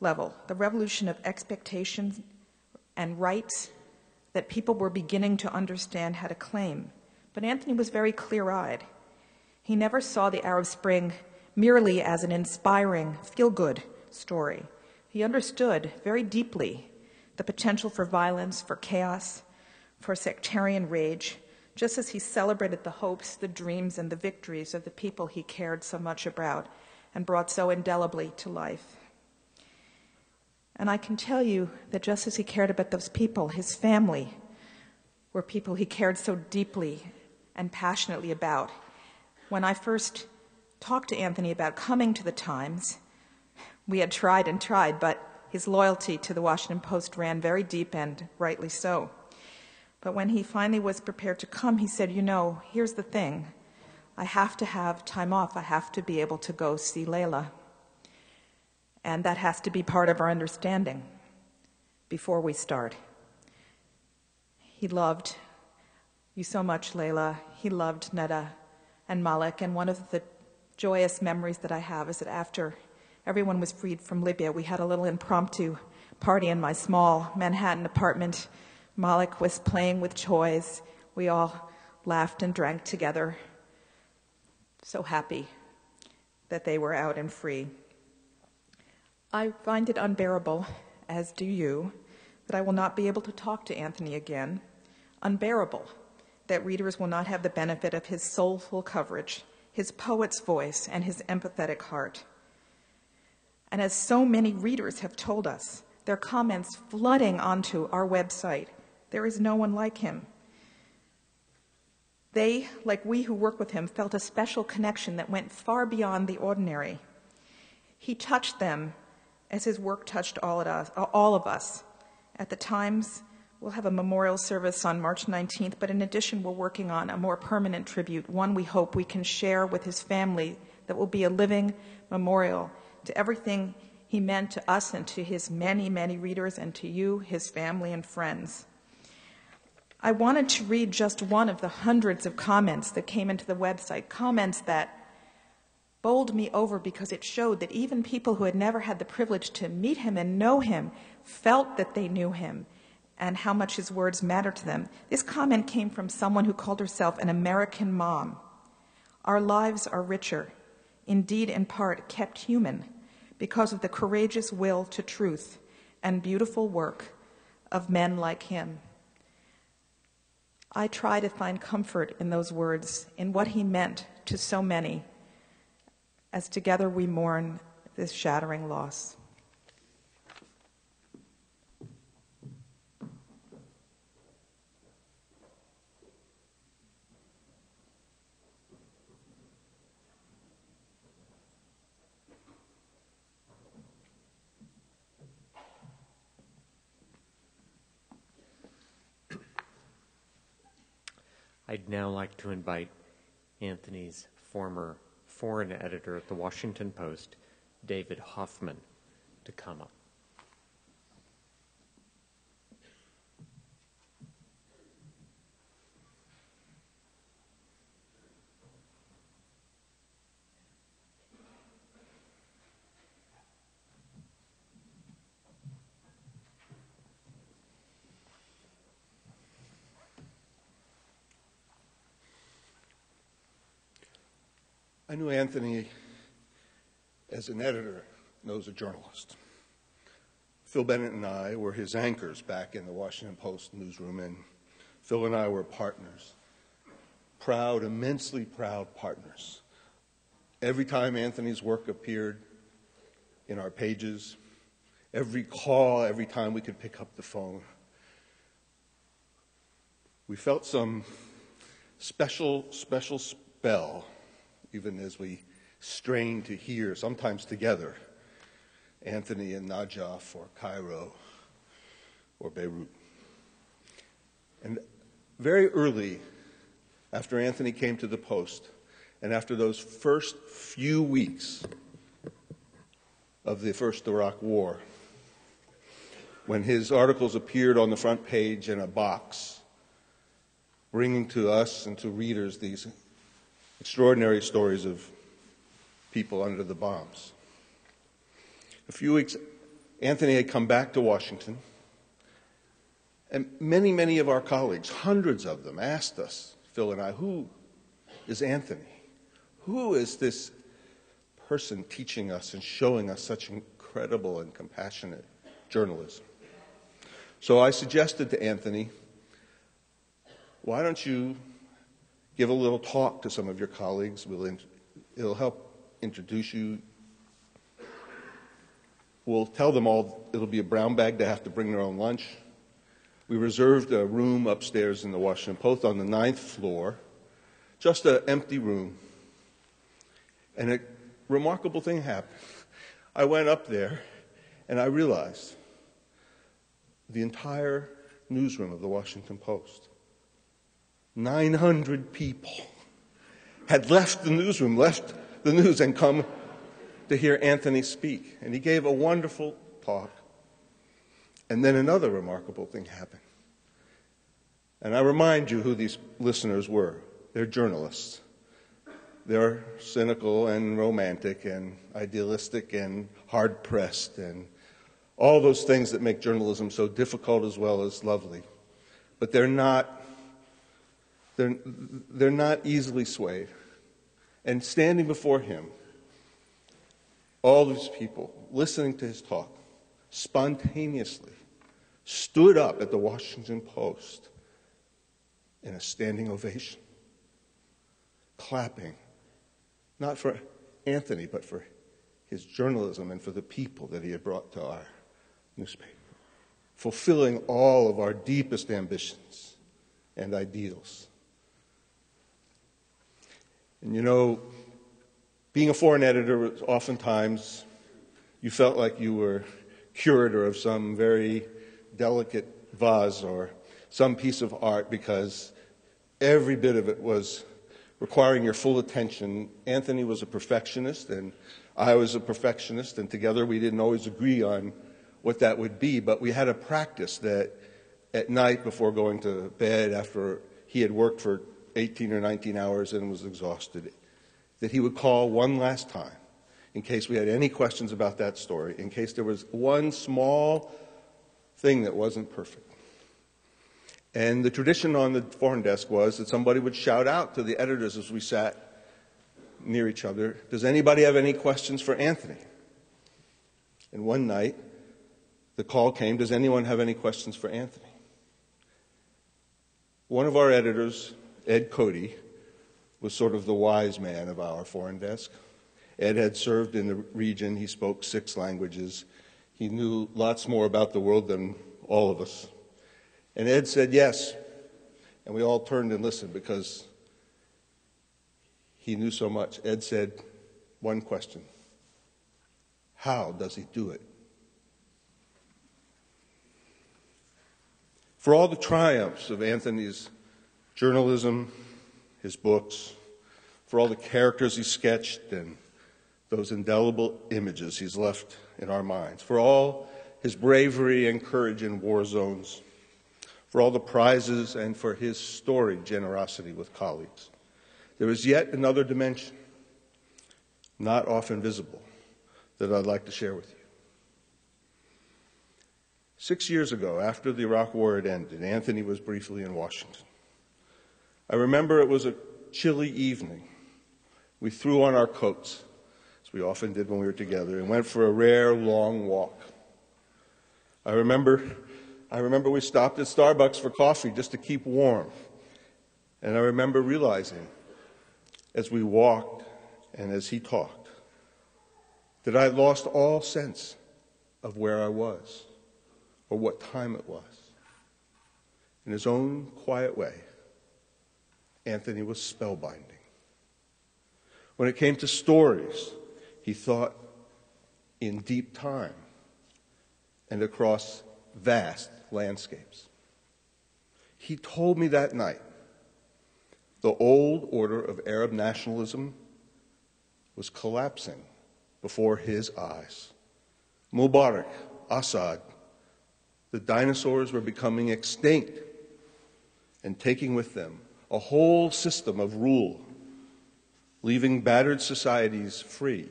level, the revolution of expectations and rights that people were beginning to understand how to claim. But Anthony was very clear-eyed. He never saw the Arab Spring merely as an inspiring, feel-good story. He understood very deeply the potential for violence, for chaos, for sectarian rage, just as he celebrated the hopes, the dreams, and the victories of the people he cared so much about and brought so indelibly to life. And I can tell you that just as he cared about those people, his family were people he cared so deeply and passionately about. When I first talked to Anthony about coming to the Times, we had tried and tried, but his loyalty to the Washington Post ran very deep, and rightly so. But when he finally was prepared to come, he said, here's the thing. I have to have time off. I have to be able to go see Layla. And that has to be part of our understanding before we start. He loved you so much, Layla. He loved Neda and Malik. And one of the joyous memories that I have is that after everyone was freed from Libya, we had a little impromptu party in my small Manhattan apartment. Malik was playing with toys. We all laughed and drank together, so happy that they were out and free. I find it unbearable, as do you, that I will not be able to talk to Anthony again. Unbearable that readers will not have the benefit of his soulful coverage, his poet's voice, and his empathetic heart. And as so many readers have told us, their comments flooding onto our website, there is no one like him. They, like we who work with him, felt a special connection that went far beyond the ordinary. He touched them as his work touched all of us. At the Times, we'll have a memorial service on March 19th, but in addition, we're working on a more permanent tribute, one we hope we can share with his family that will be a living memorial to everything he meant to us and to his many, many readers, and to you, his family and friends. I wanted to read just one of the hundreds of comments that came into the website, comments that bowled me over because it showed that even people who had never had the privilege to meet him and know him felt that they knew him and how much his words mattered to them. This comment came from someone who called herself an American mom. Our lives are richer, indeed in part kept human, because of the courageous will to truth and beautiful work of men like him. I try to find comfort in those words, in what he meant to so many, as together we mourn this shattering loss. I'd now like to invite Anthony's former foreign editor at the Washington Post, David Hoffman, to come up. I knew Anthony as an editor knows a journalist. Phil Bennett and I were his anchors back in the Washington Post newsroom, and Phil and I were partners. Proud, immensely proud partners. Every time Anthony's work appeared in our pages, every call, every time we could pick up the phone, we felt some special spell, even as we strained to hear, sometimes together, Anthony in Najaf or Cairo or Beirut. And very early after Anthony came to the Post, and after those first few weeks of the first Iraq War, when his articles appeared on the front page in a box, bringing to us and to readers these extraordinary stories of people under the bombs. A few weeks, Anthony had come back to Washington, and many of our colleagues, hundreds of them, asked us, Phil and I, who is Anthony? Who is this person teaching us and showing us such incredible and compassionate journalism? So I suggested to Anthony, why don't you give a little talk to some of your colleagues? It'll help introduce you. We'll tell them all it'll be a brown bag. They have to bring their own lunch. We reserved a room upstairs in the Washington Post on the 9th floor, just an empty room. And a remarkable thing happened. I went up there and I realized the entire newsroom of the Washington Post, 900 people, had left the newsroom, left the news, and come to hear Anthony speak. And he gave a wonderful talk. And then another remarkable thing happened. And I remind you who these listeners were. They're journalists. They're cynical and romantic and idealistic and hard-pressed and all those things that make journalism so difficult as well as lovely. But they're not They're not easily swayed. And standing before him, all these people listening to his talk spontaneously stood up at the Washington Post in a standing ovation, clapping, not for Anthony, but for his journalism and for the people that he had brought to our newspaper, fulfilling all of our deepest ambitions and ideals. And you know, being a foreign editor was oftentimes you felt like you were curator of some very delicate vase or some piece of art because every bit of it was requiring your full attention. Anthony was a perfectionist and I was a perfectionist, and together we didn't always agree on what that would be, but we had a practice that at night before going to bed after he had worked for 18 or 19 hours and was exhausted, that he would call one last time in case we had any questions about that story, in case there was one small thing that wasn't perfect. And the tradition on the foreign desk was that somebody would shout out to the editors as we sat near each other, "Does anybody have any questions for Anthony?" And one night, the call came, "Does anyone have any questions for Anthony?" One of our editors, Ed Cody, was sort of the wise man of our foreign desk. Ed had served in the region. He spoke 6 languages. He knew lots more about the world than all of us. And Ed said yes. And we all turned and listened because he knew so much. Ed said one question: how does he do it? For all the triumphs of Anthony's journalism, his books, for all the characters he sketched and those indelible images he's left in our minds, for all his bravery and courage in war zones, for all the prizes and for his storied generosity with colleagues, there is yet another dimension, not often visible, that I'd like to share with you. 6 years ago, after the Iraq War had ended, Anthony was briefly in Washington. I remember it was a chilly evening. We threw on our coats, as we often did when we were together, and went for a rare, long walk. I remember we stopped at Starbucks for coffee just to keep warm. And I remember realizing, as we walked and as he talked, that I had lost all sense of where I was or what time it was. In his own quiet way, Anthony was spellbinding. When it came to stories, he thought in deep time and across vast landscapes. He told me that night the old order of Arab nationalism was collapsing before his eyes. Mubarak, Assad, the dinosaurs were becoming extinct and taking with them a whole system of rule, leaving battered societies free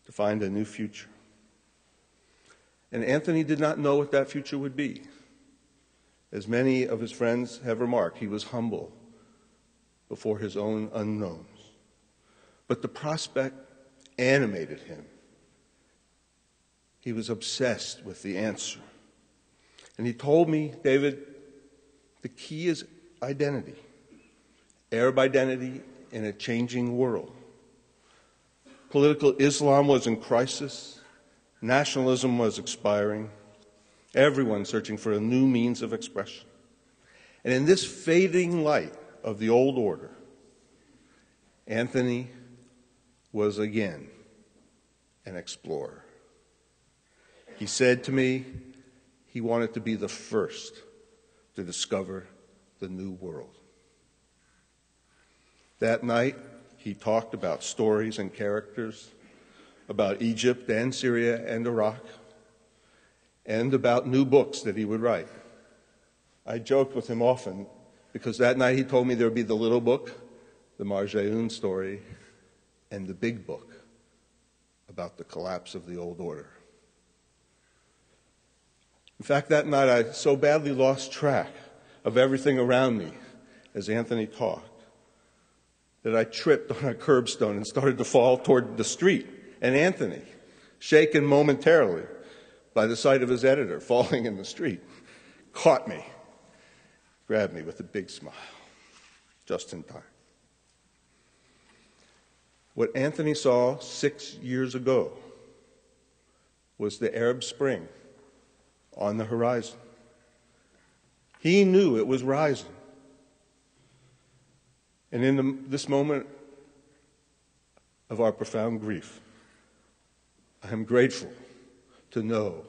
to find a new future. And Anthony did not know what that future would be. As many of his friends have remarked, he was humble before his own unknowns. But the prospect animated him. He was obsessed with the answer. And he told me, "David, the key is identity, Arab identity in a changing world. Political Islam was in crisis. Nationalism was expiring. Everyone searching for a new means of expression. And in this fading light of the old order, Anthony was again an explorer. He said to me he wanted to be the first to discover the new world. That night, he talked about stories and characters, about Egypt and Syria and Iraq, and about new books that he would write. I joked with him often because that night he told me there would be the little book, the Marjayoun story, and the big book about the collapse of the old order. In fact, that night I so badly lost track of everything around me. as Anthony talked that I tripped on a curbstone and started to fall toward the street. And Anthony, shaken momentarily by the sight of his editor falling in the street, caught me, grabbed me with a big smile, just in time. What Anthony saw 6 years ago was the Arab Spring on the horizon. He knew it was rising. And in this moment of our profound grief, I am grateful to know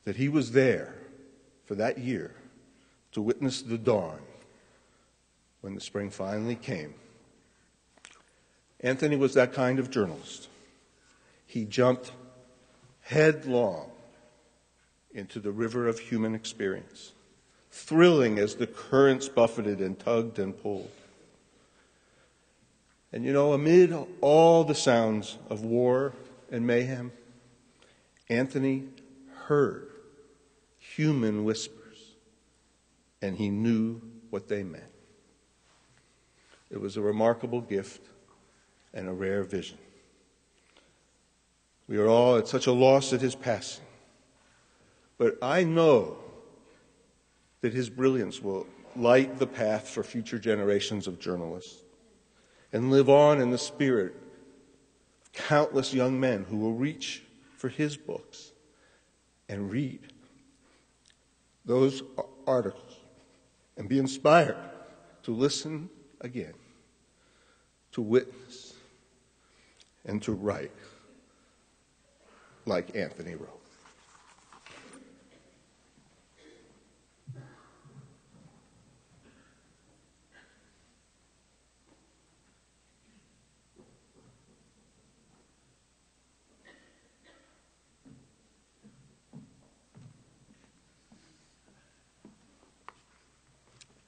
that he was there for that year to witness the dawn when the spring finally came. Anthony was that kind of journalist. He jumped headlong into the river of human experience, thrilling as the currents buffeted and tugged and pulled. And amid all the sounds of war and mayhem, Anthony heard human whispers, and he knew what they meant. It was a remarkable gift and a rare vision. We are all at such a loss at his passing, but I know that his brilliance will light the path for future generations of journalists and live on in the spirit of countless young men who will reach for his books and read those articles and be inspired to listen again, to witness, and to write like Anthony wrote.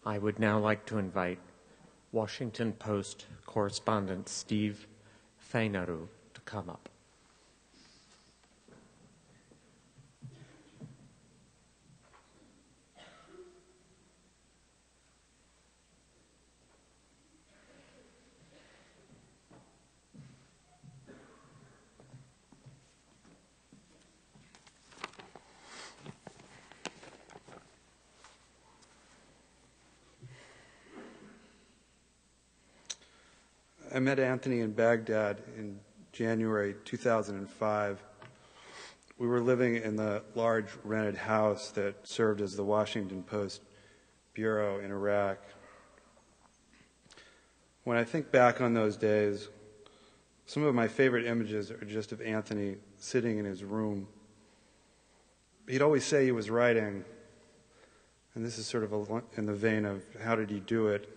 I would now like to invite Washington Post correspondent Steve Fainaru to come up. I met Anthony in Baghdad in January 2005. We were living in the large rented house that served as the Washington Post bureau in Iraq. When I think back on those days, some of my favorite images are just of Anthony sitting in his room. He'd always say he was writing, and this is sort of in the vein of how did he do it.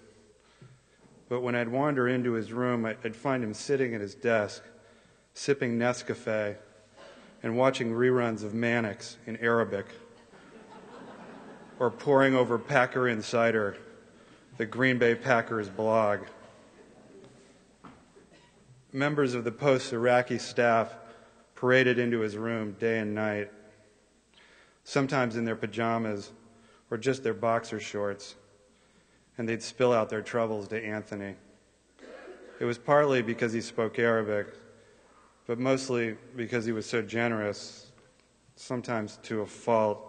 But when I'd wander into his room, I'd find him sitting at his desk, sipping Nescafe and watching reruns of Mannix in Arabic, or poring over Packer Insider, the Green Bay Packers blog. Members of the Post's Iraqi staff paraded into his room day and night, sometimes in their pajamas or just their boxer shorts, and they'd spill out their troubles to Anthony. It was partly because he spoke Arabic, but mostly because he was so generous, sometimes to a fault.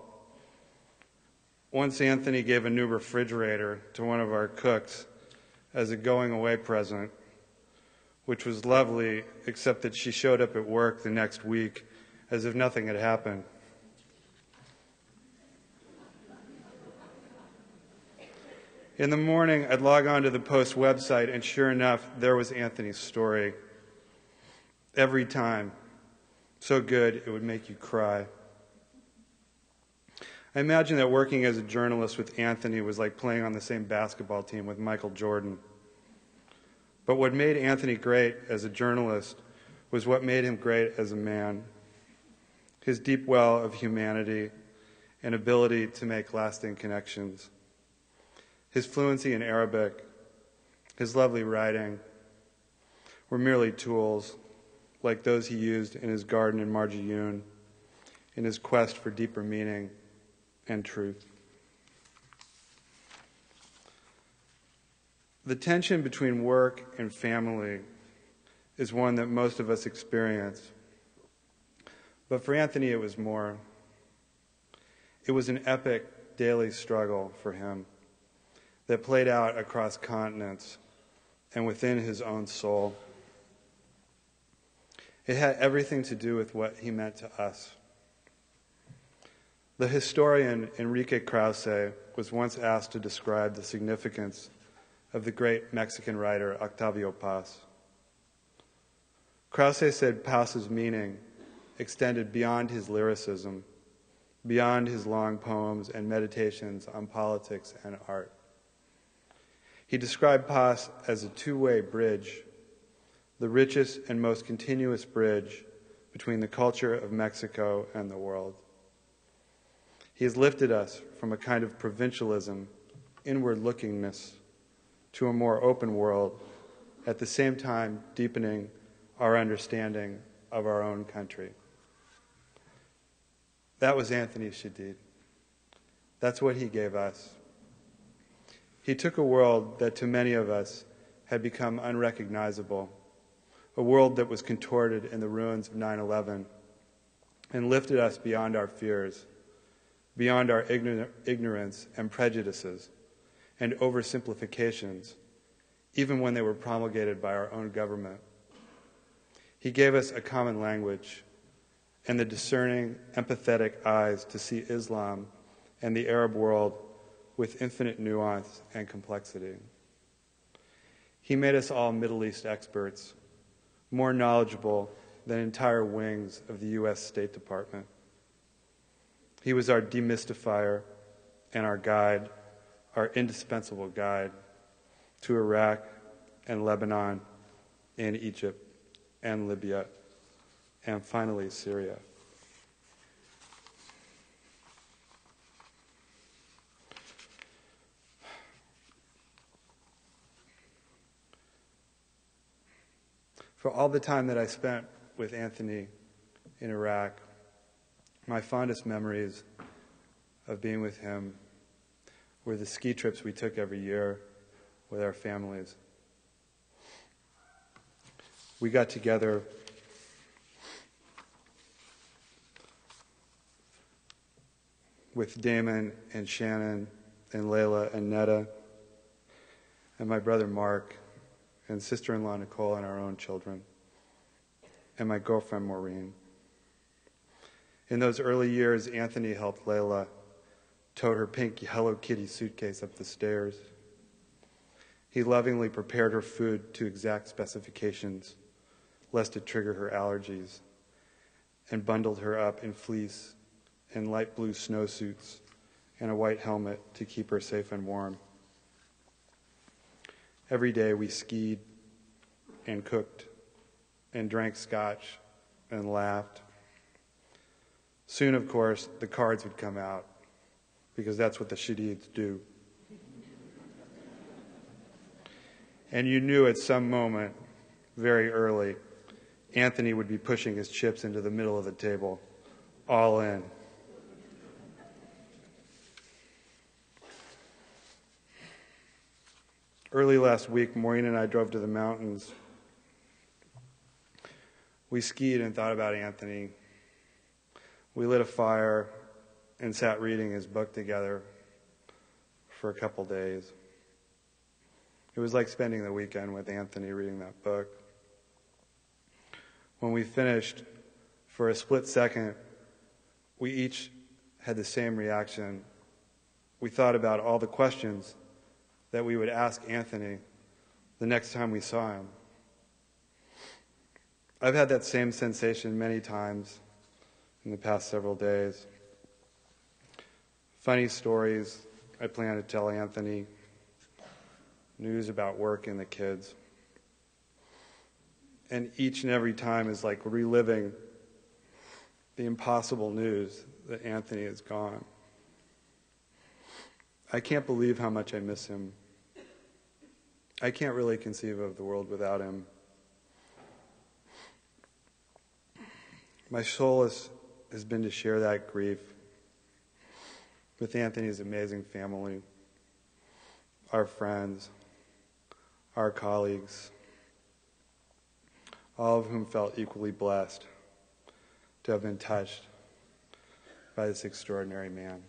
Once Anthony gave a new refrigerator to one of our cooks as a going-away present, which was lovely, except that she showed up at work the next week as if nothing had happened. In the morning, I'd log on to the Post website, and sure enough, there was Anthony's story. Every time. So good, it would make you cry. I imagine that working as a journalist with Anthony was like playing on the same basketball team with Michael Jordan. But what made Anthony great as a journalist was what made him great as a man. His deep well of humanity and ability to make lasting connections. His fluency in Arabic, his lovely writing, were merely tools, like those he used in his garden in Marjiyun, in his quest for deeper meaning and truth. The tension between work and family is one that most of us experience. But for Anthony, it was more. It was an epic daily struggle for him that played out across continents and within his own soul. It had everything to do with what he meant to us. The historian Enrique Krause was once asked to describe the significance of the great Mexican writer Octavio Paz. Krause said Paz's meaning extended beyond his lyricism, beyond his long poems and meditations on politics and art. He described Paz as a two-way bridge, the richest and most continuous bridge between the culture of Mexico and the world. He has lifted us from a kind of provincialism, inward-lookingness, to a more open world, at the same time deepening our understanding of our own country. That was Anthony Shadid. That's what he gave us. He took a world that to many of us had become unrecognizable, a world that was contorted in the ruins of 9/11, and lifted us beyond our fears, beyond our ignorance and prejudices and oversimplifications, even when they were promulgated by our own government. He gave us a common language and the discerning, empathetic eyes to see Islam and the Arab world with infinite nuance and complexity. He made us all Middle East experts, more knowledgeable than entire wings of the U.S. State Department. He was our demystifier and our guide, our indispensable guide to Iraq and Lebanon and Egypt and Libya and finally Syria. For all the time that I spent with Anthony in Iraq, my fondest memories of being with him were the ski trips we took every year with our families. We got together with Damon and Shannon and Layla and Netta and my brother Mark and sister-in-law Nicole and our own children and my girlfriend Maureen. In those early years, Anthony helped Layla tote her pink Hello Kitty suitcase up the stairs. He lovingly prepared her food to exact specifications, lest it trigger her allergies, and bundled her up in fleece and light blue snowsuits and a white helmet to keep her safe and warm. Every day we skied and cooked and drank scotch and laughed. Soon, of course, the cards would come out, because that's what the Shadids do. And you knew at some moment, very early, Anthony would be pushing his chips into the middle of the table, all in. Early last week, Maureen and I drove to the mountains. We skied and thought about Anthony. We lit a fire and sat reading his book together for a couple days. It was like spending the weekend with Anthony reading that book. When we finished, for a split second, we each had the same reaction. We thought about all the questions that we would ask Anthony the next time we saw him. I've had that same sensation many times in the past several days. Funny stories I plan to tell Anthony, news about work and the kids. And each and every time is like reliving the impossible news that Anthony is gone. I can't believe how much I miss him. I can't really conceive of the world without him. My solace has been to share that grief with Anthony's amazing family, our friends, our colleagues, all of whom felt equally blessed to have been touched by this extraordinary man.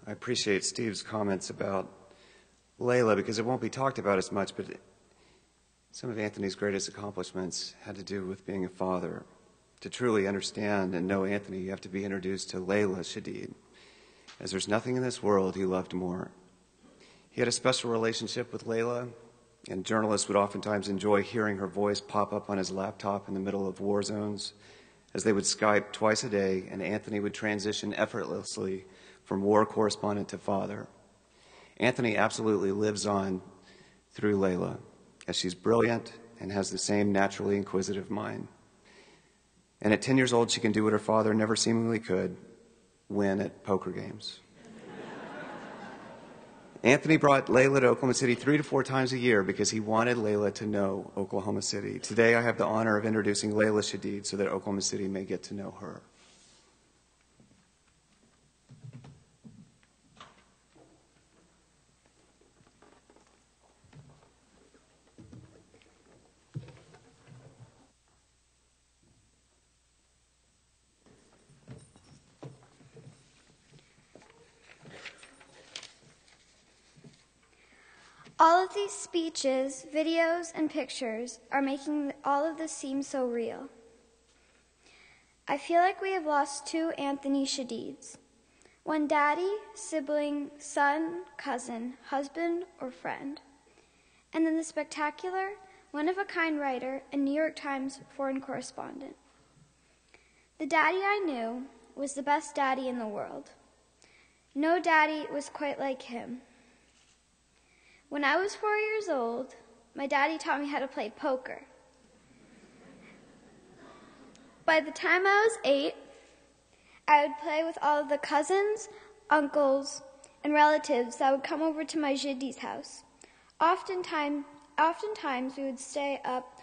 I appreciate Steve's comments about Layla because it won't be talked about as much, but some of Anthony's greatest accomplishments had to do with being a father. To truly understand and know Anthony, you have to be introduced to Layla Shadid, as there's nothing in this world he loved more. He had a special relationship with Layla, and journalists would oftentimes enjoy hearing her voice pop up on his laptop in the middle of war zones, as they would Skype twice a day, and Anthony would transition effortlessly from war correspondent to father. Anthony absolutely lives on through Layla, as she's brilliant and has the same naturally inquisitive mind. And at 10 years old, she can do what her father never seemingly could, win at poker games. Anthony brought Layla to Oklahoma City 3 to 4 times a year because he wanted Layla to know Oklahoma City. Today, I have the honor of introducing Layla Shadid so that Oklahoma City may get to know her. All of these speeches, videos, and pictures are making all of this seem so real. I feel like we have lost 2 Anthony Shadids. One daddy, sibling, son, cousin, husband, or friend. And then the spectacular, one-of-a-kind writer and New York Times foreign correspondent. The daddy I knew was the best daddy in the world. No daddy was quite like him. When I was 4 years old, my daddy taught me how to play poker. By the time I was 8, I would play with all of the cousins, uncles, and relatives that would come over to my Shadid's house. Oftentimes we would stay up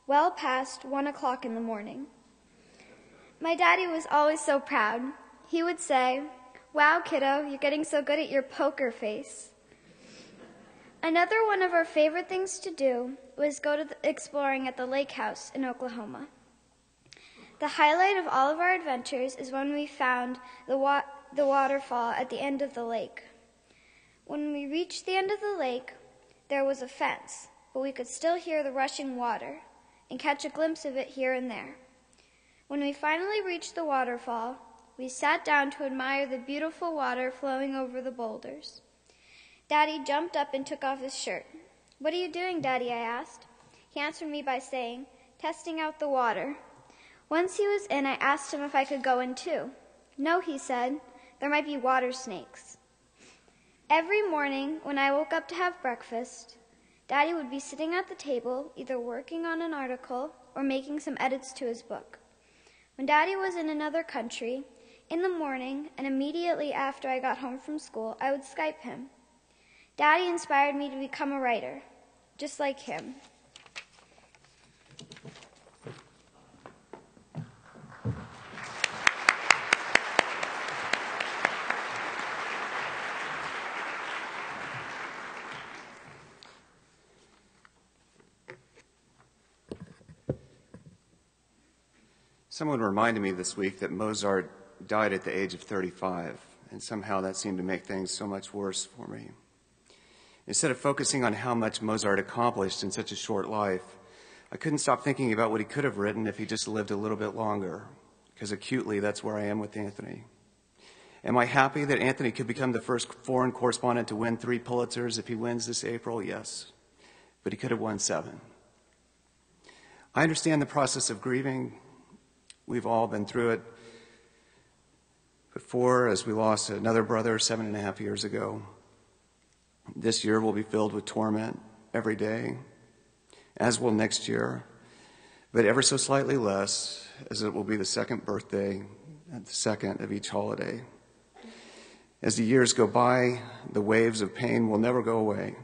well past 1 o'clock in the morning. My daddy was always so proud. He would say, "Wow, kiddo, you're getting so good at your poker face." Another one of our favorite things to do was go to exploring at the lake house in Oklahoma. The highlight of all of our adventures is when we found the waterfall at the end of the lake. When we reached the end of the lake, there was a fence, but we could still hear the rushing water and catch a glimpse of it here and there. When we finally reached the waterfall, we sat down to admire the beautiful water flowing over the boulders. Daddy jumped up and took off his shirt. "What are you doing, Daddy?" I asked. He answered me by saying, "Testing out the water." Once he was in, I asked him if I could go in too. "No," he said, "there might be water snakes." Every morning when I woke up to have breakfast, Daddy would be sitting at the table, either working on an article or making some edits to his book. When Daddy was in another country, in the morning and immediately after I got home from school, I would Skype him. Daddy inspired me to become a writer, just like him. Someone reminded me this week that Mozart died at the age of 35, and somehow that seemed to make things so much worse for me. Instead of focusing on how much Mozart accomplished in such a short life, I couldn't stop thinking about what he could have written if he just lived a little bit longer, because acutely that's where I am with Anthony. Am I happy that Anthony could become the first foreign correspondent to win 3 Pulitzers if he wins this April? Yes, but he could have won 7. I understand the process of grieving. We've all been through it before, as we lost another brother 7.5 years ago. This year will be filled with torment every day, as will next year, but ever so slightly less, as it will be the second birthday and the second of each holiday. As the years go by, the waves of pain will never go away.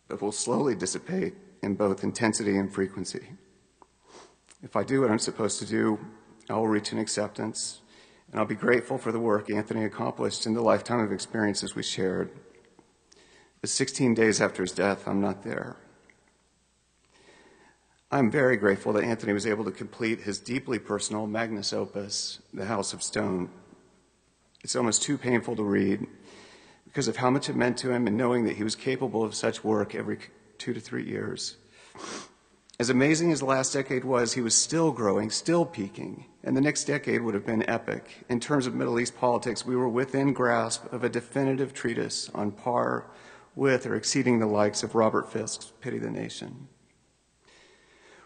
But will slowly dissipate in both intensity and frequency. If I do what I'm supposed to do, I will reach an acceptance, and I'll be grateful for the work Anthony accomplished in the lifetime of experiences we shared. But 16 days after his death, I'm not there. I'm very grateful that Anthony was able to complete his deeply personal magnus opus, The House of Stone. It's almost too painful to read because of how much it meant to him and knowing that he was capable of such work every 2 to 3 years. As amazing as the last decade was, he was still growing, still peaking, and the next decade would have been epic. In terms of Middle East politics, we were within grasp of a definitive treatise on par with or exceeding the likes of Robert Fisk's Pity the Nation.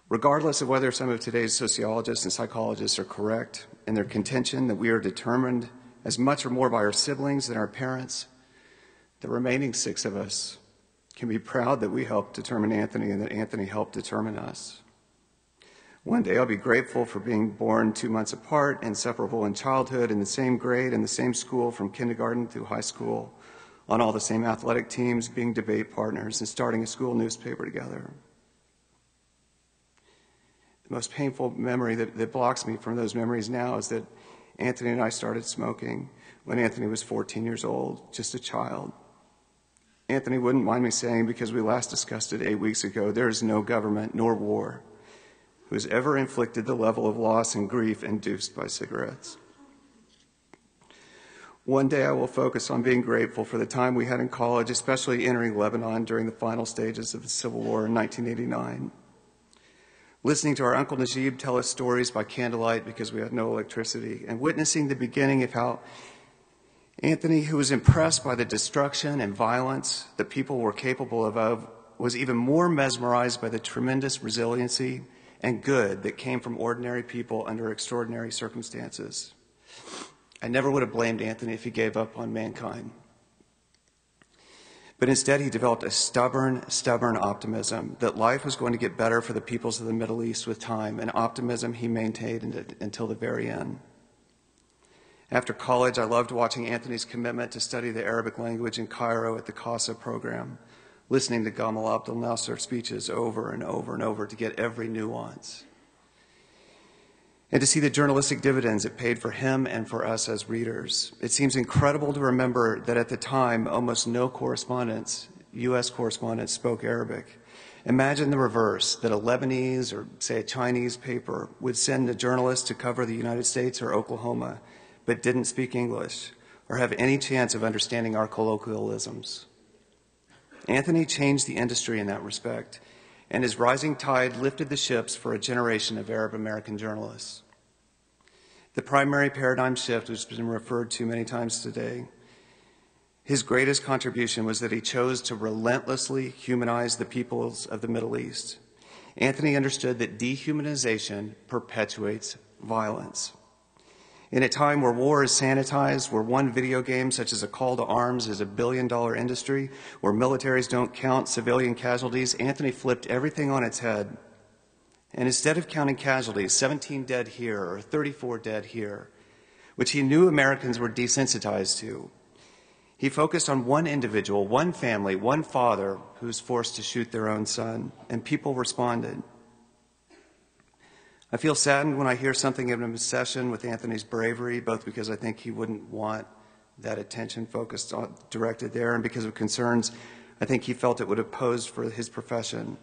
Regardless of whether some of today's sociologists and psychologists are correct in their contention that we are determined as much or more by our siblings than our parents, the remaining 6 of us can be proud that we helped determine Anthony and that Anthony helped determine us. One day I'll be grateful for being born 2 months apart, inseparable in childhood, in the same grade, in the same school from kindergarten through high school, on all the same athletic teams, being debate partners, and starting a school newspaper together. The most painful memory that blocks me from those memories now is that Anthony and I started smoking when Anthony was 14 years old, just a child. Anthony wouldn't mind me saying, because we last discussed it 8 weeks ago, there is no government nor war who has ever inflicted the level of loss and grief induced by cigarettes. One day I will focus on being grateful for the time we had in college, especially entering Lebanon during the final stages of the Civil War in 1989. Listening to our Uncle Najib tell us stories by candlelight because we had no electricity, and witnessing the beginning of how Anthony, who was impressed by the destruction and violence that people were capable of, was even more mesmerized by the tremendous resiliency and good that came from ordinary people under extraordinary circumstances. I never would have blamed Anthony if he gave up on mankind. But instead, he developed a stubborn optimism that life was going to get better for the peoples of the Middle East with time, an optimism he maintained until the very end. After college, I loved watching Anthony's commitment to study the Arabic language in Cairo at the CASA program, listening to Gamal Abdel Nasser speeches over and over and over to get every nuance, and to see the journalistic dividends it paid for him and for us as readers. It seems incredible to remember that at the time, almost no correspondents, U.S. correspondents, spoke Arabic. Imagine the reverse, that a Lebanese or, say, a Chinese paper would send a journalist to cover the United States or Oklahoma, but didn't speak English or have any chance of understanding our colloquialisms. Anthony changed the industry in that respect, and his rising tide lifted the ships for a generation of Arab American journalists. The primary paradigm shift, which has been referred to many times today, his greatest contribution was that he chose to relentlessly humanize the peoples of the Middle East. Anthony understood that dehumanization perpetuates violence. In a time where war is sanitized, where one video game such as a call to arms is a billion-dollar industry, where militaries don't count civilian casualties, Anthony flipped everything on its head. And instead of counting casualties, 17 dead here or 34 dead here, which he knew Americans were desensitized to, he focused on one individual, one family, one father who was forced to shoot their own son, and people responded. I feel saddened when I hear something of an obsession with Anthony's bravery, both because I think he wouldn't want that attention directed there, and because of concerns I think he felt it would have posed for his profession.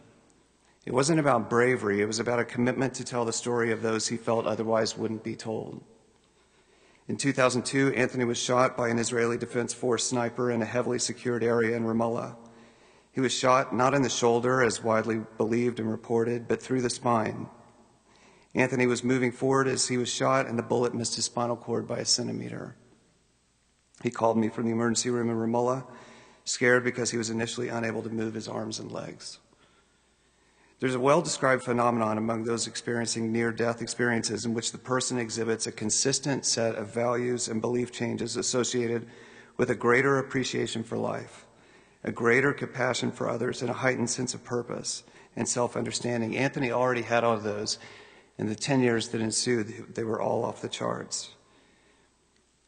It wasn't about bravery, it was about a commitment to tell the story of those he felt otherwise wouldn't be told. In 2002, Anthony was shot by an Israeli Defense Force sniper in a heavily secured area in Ramallah. He was shot not in the shoulder, as widely believed and reported, but through the spine. Anthony was moving forward as he was shot, and the bullet missed his spinal cord by a centimeter. He called me from the emergency room in Ramallah, scared because he was initially unable to move his arms and legs. There's a well-described phenomenon among those experiencing near-death experiences in which the person exhibits a consistent set of values and belief changes associated with a greater appreciation for life, a greater compassion for others, and a heightened sense of purpose and self-understanding. Anthony already had all of those In the 10 years that ensued, they were all off the charts.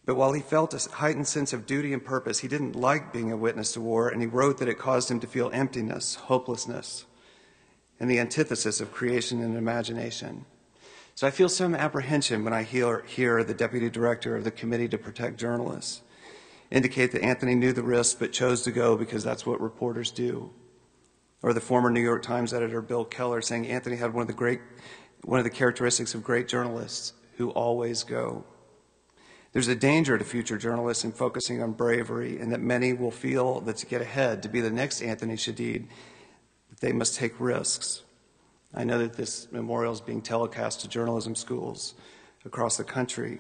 But while he felt a heightened sense of duty and purpose, he didn't like being a witness to war, and he wrote that it caused him to feel emptiness, hopelessness, and the antithesis of creation and imagination. So I feel some apprehension when I hear the deputy director of the Committee to Protect Journalists indicate that Anthony knew the risks but chose to go because that's what reporters do. Or the former New York Times editor Bill Keller saying Anthony had one of the characteristics of great journalists who always go. There's a danger to future journalists in focusing on bravery, and that many will feel that to get ahead, to be the next Anthony Shadid, they must take risks. I know that this memorial is being telecast to journalism schools across the country.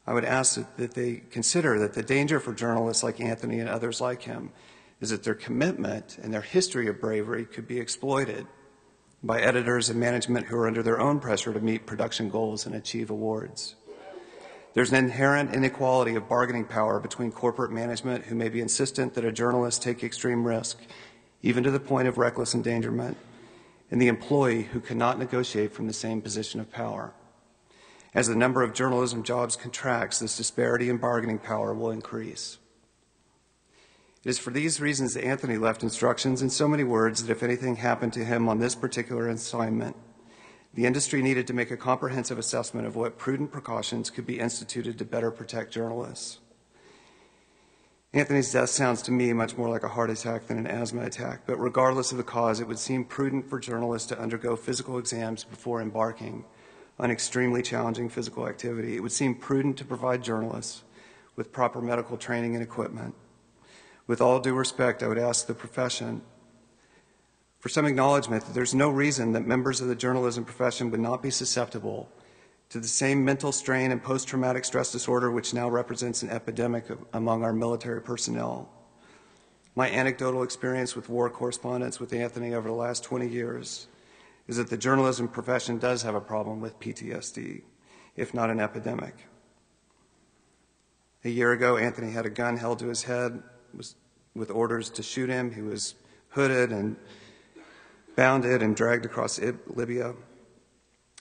I would ask that they consider that the danger for journalists like Anthony and others like him is that their commitment and their history of bravery could be exploited by editors and management who are under their own pressure to meet production goals and achieve awards. There's an inherent inequality of bargaining power between corporate management, who may be insistent that a journalist take extreme risk, even to the point of reckless endangerment, and the employee who cannot negotiate from the same position of power. As the number of journalism jobs contracts, this disparity in bargaining power will increase. It is for these reasons that Anthony left instructions in so many words that if anything happened to him on this particular assignment, the industry needed to make a comprehensive assessment of what prudent precautions could be instituted to better protect journalists. Anthony's death sounds to me much more like a heart attack than an asthma attack, but regardless of the cause, it would seem prudent for journalists to undergo physical exams before embarking on extremely challenging physical activity. It would seem prudent to provide journalists with proper medical training and equipment. With all due respect, I would ask the profession for some acknowledgement that there's no reason that members of the journalism profession would not be susceptible to the same mental strain and post-traumatic stress disorder which now represents an epidemic among our military personnel. My anecdotal experience with war correspondence with Anthony over the last 20 years is that the journalism profession does have a problem with PTSD, if not an epidemic. A year ago, Anthony had a gun held to his head with orders to shoot him. He was hooded and bounded and dragged across Libya.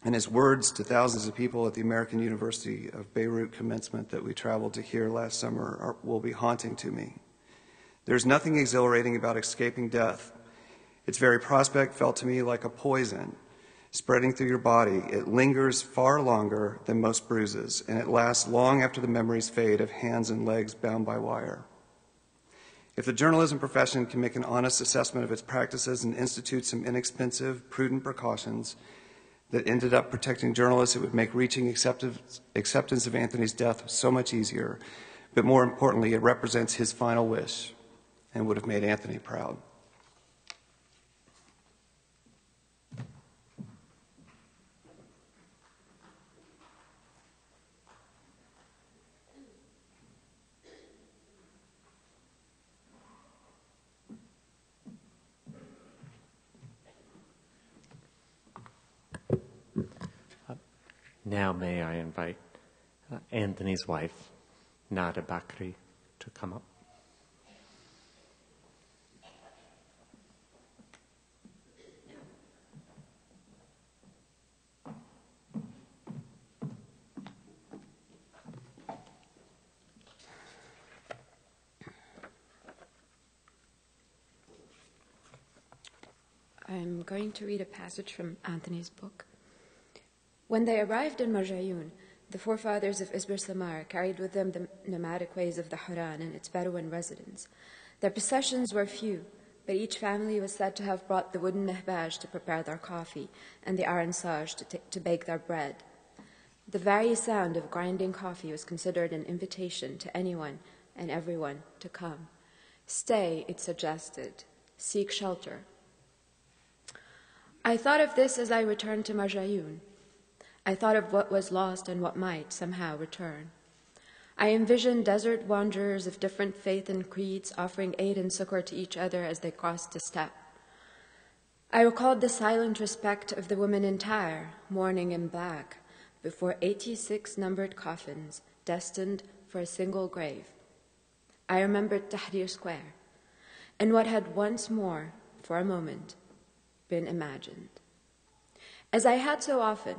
And his words to thousands of people at the American University of Beirut commencement that we traveled to hear last summer will be haunting to me. There's nothing exhilarating about escaping death. Its very prospect felt to me like a poison spreading through your body. It lingers far longer than most bruises, and it lasts long after the memories fade of hands and legs bound by wire. If the journalism profession can make an honest assessment of its practices and institute some inexpensive, prudent precautions that ended up protecting journalists, it would make reaching acceptance of Anthony's death so much easier. But more importantly, it represents his final wish and would have made Anthony proud. Now may I invite Anthony's wife, Nada Bakri, to come up. I'm going to read a passage from Anthony's book. When they arrived in Marjayoun, the forefathers of Isber Samar carried with them the nomadic ways of the Haran and its Bedouin residents. Their possessions were few, but each family was said to have brought the wooden mehbaj to prepare their coffee and the aransaj to bake their bread. The very sound of grinding coffee was considered an invitation to anyone and everyone to come. Stay, it suggested. Seek shelter. I thought of this as I returned to Marjayoun. I thought of what was lost and what might somehow return. I envisioned desert wanderers of different faith and creeds offering aid and succor to each other as they crossed the steppe. I recalled the silent respect of the women in Tyre, mourning in black, before 86 numbered coffins destined for a single grave. I remembered Tahrir Square, and what had once more, for a moment, been imagined. As I had so often,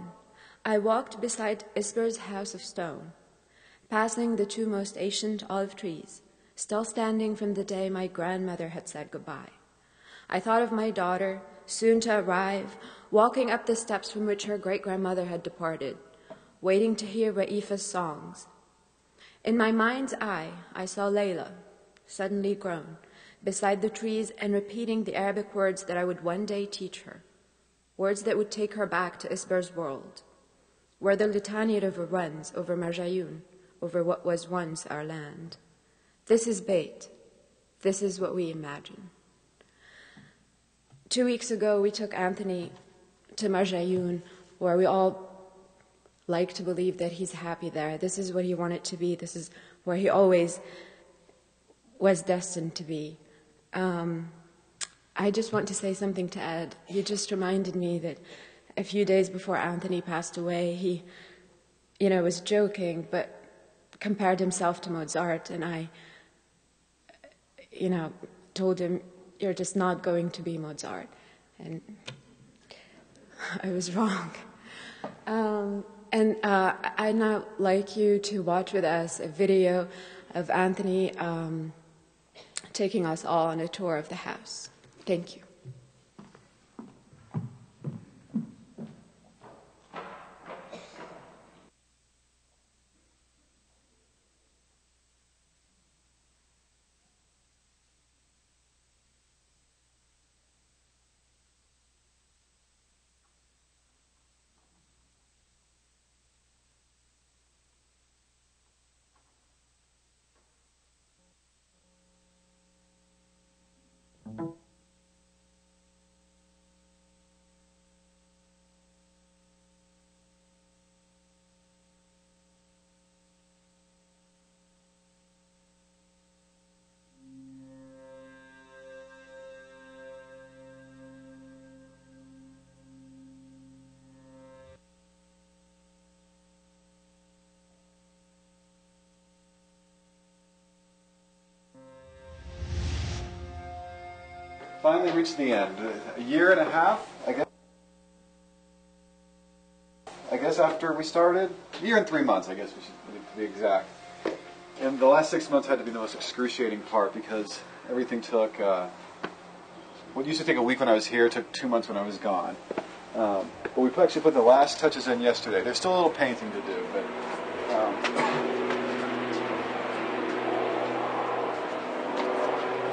I walked beside Isber's house of stone, passing the two most ancient olive trees, still standing from the day my grandmother had said goodbye. I thought of my daughter, soon to arrive, walking up the steps from which her great-grandmother had departed, waiting to hear Ra'ifa's songs. In my mind's eye, I saw Layla, suddenly grown, beside the trees and repeating the Arabic words that I would one day teach her, words that would take her back to Isber's world, where the Litani River runs over Marjayun, over what was once our land. This is Beit. This is what we imagine. 2 weeks ago, we took Anthony to Marjayun, where we all like to believe that he's happy there. This is what he wanted to be. This is where he always was destined to be. I just want to say something to Ed. You just reminded me that a few days before Anthony passed away, he, was joking, but compared himself to Mozart, and I, told him, "You're just not going to be Mozart," and I was wrong. I'd now like you to watch with us a video of Anthony taking us all on a tour of the house. Thank you. Finally reached the end. A year and a half, I guess after we started. A year and 3 months, I guess we should be exact. And the last 6 months had to be the most excruciating part because everything took, what used to take a week when I was here took 2 months when I was gone. But we actually put the last touches in yesterday. There's still a little painting to do, but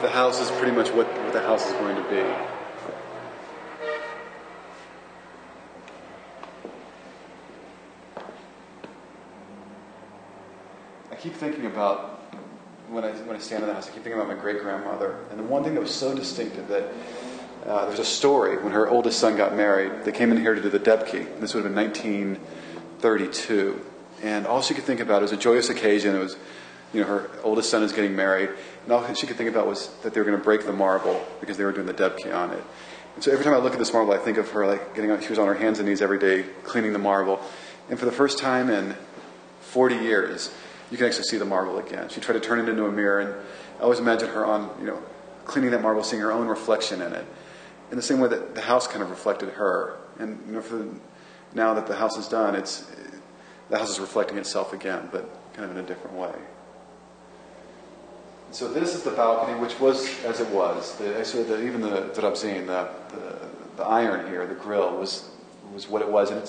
the house is pretty much what the house is going to be. I keep thinking about, when I stand in the house, I keep thinking about my great-grandmother. And the one thing that was so distinctive that there's a story when her oldest son got married. They came in here to do the Debki. This would have been 1932. And all she could think about, it was a joyous occasion. It was, her oldest son is getting married. And all she could think about was that they were going to break the marble because they were doing the Debki on it. And so every time I look at this marble, I think of her getting on. She was on her hands and knees every day cleaning the marble. And for the first time in 40 years, you can actually see the marble again. She tried to turn it into a mirror, and I always imagine her on, cleaning that marble, seeing her own reflection in it. In the same way that the house kind of reflected her. And now that the house is done, the house is reflecting itself again, but kind of in a different way. So this is the balcony, which was as it was. Even the drabzin, the iron here, the grill, was what it was, and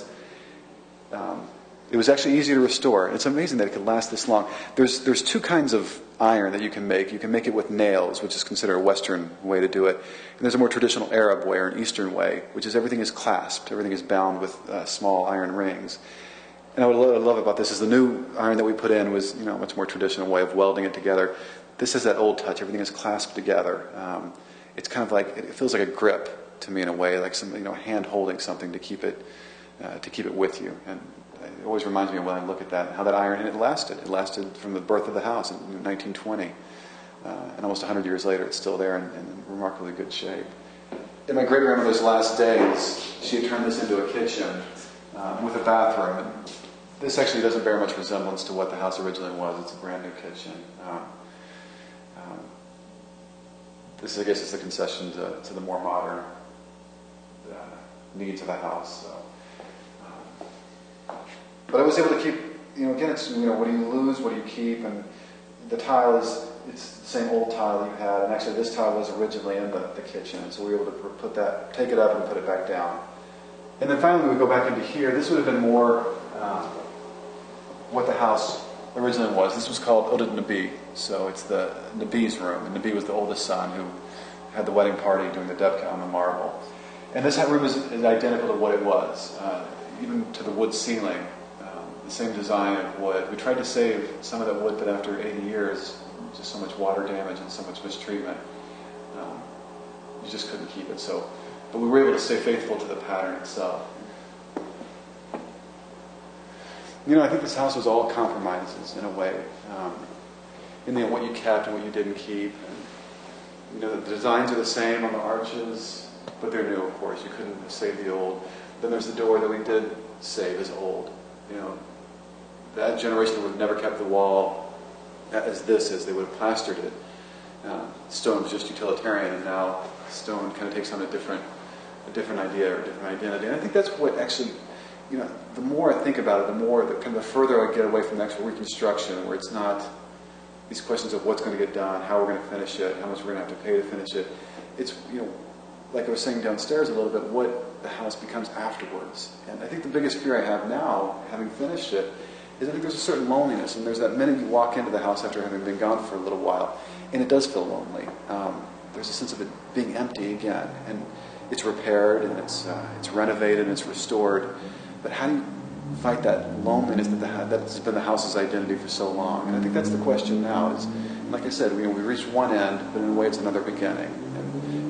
it was actually easy to restore. It's amazing that it could last this long. There's two kinds of iron that you can make. You can make it with nails, which is considered a Western way to do it. And there's a more traditional Arab way or an Eastern way, which is everything is clasped. Everything is bound with small iron rings. And what I love about this is the new iron that we put in was, a much more traditional way of welding it together. This is that old touch. Everything is clasped together. It's kind of like, it feels like a grip to me in a way, like some, hand holding something to keep it with you. And it always reminds me of when I look at that, how that iron, and it lasted. It lasted from the birth of the house in 1920. And almost 100 years later, it's still there in remarkably good shape. In my great-grandmother's last days, she had turned this into a kitchen with a bathroom. And this actually doesn't bear much resemblance to what the house originally was. It's a brand new kitchen. This, I guess, is the concession to the more modern needs of the house. So, But I was able to keep, again, it's, what do you lose, what do you keep, and the tile it's the same old tile that you had, and actually this tile was originally in the kitchen, so we were able to take it up and put it back down. And then finally we would go back into here. This would have been more what the house originally was. This was called Oda Nabi, so it's the Nabi's room, and Nabi was the oldest son who had the wedding party doing the debka on the marble. And this room is identical to what it was, even to the wood ceiling, the same design of wood. We tried to save some of that wood, but after 80 years, just so much water damage and so much mistreatment, you just couldn't keep it. But we were able to stay faithful to the pattern itself. I think this house was all compromises in a way, in what you kept and what you didn't keep. And, the designs are the same on the arches, but they're new, of course. You couldn't save the old. Then there's the door that we did save as old. That generation would have never kept the wall as this is. They would have plastered it. Stone was just utilitarian, and now stone kind of takes on a different idea or a different identity. And I think that's what actually, the more I think about it, the further I get away from the actual reconstruction, where it's not these questions of what's going to get done, how we're going to finish it, how much we're going to have to pay to finish it. It's, like I was saying downstairs a little bit, what the house becomes afterwards. And I think the biggest fear I have now, having finished it, is I think there's a certain loneliness, and there's that minute you walk into the house after having been gone for a little while, and it does feel lonely. There's a sense of it being empty again, and it's repaired, and it's renovated, and it's restored. But how do you fight that loneliness that's been the house's identity for so long? And I think that's the question now. Is, like I said, we reached one end, but in a way it's another beginning.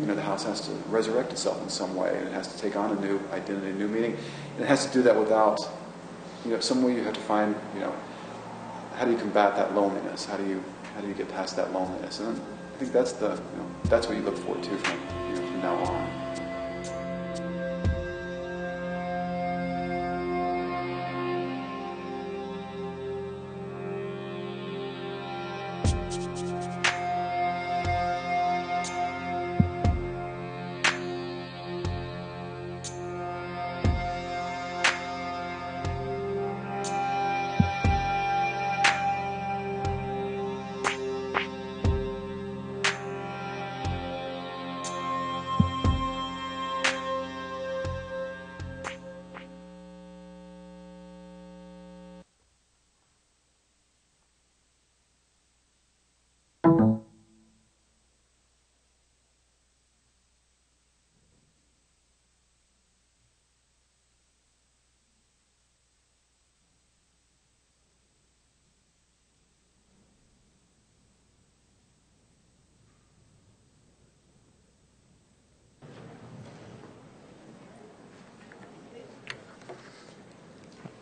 And the house has to resurrect itself in some way, and it has to take on a new identity, a new meaning. And it has to do that without, some way you have to find, how do you combat that loneliness? How do you get past that loneliness? And I think that's that's what you look forward to from now on.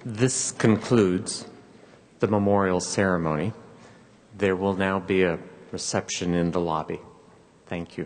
This concludes the memorial ceremony. There will now be a reception in the lobby. Thank you.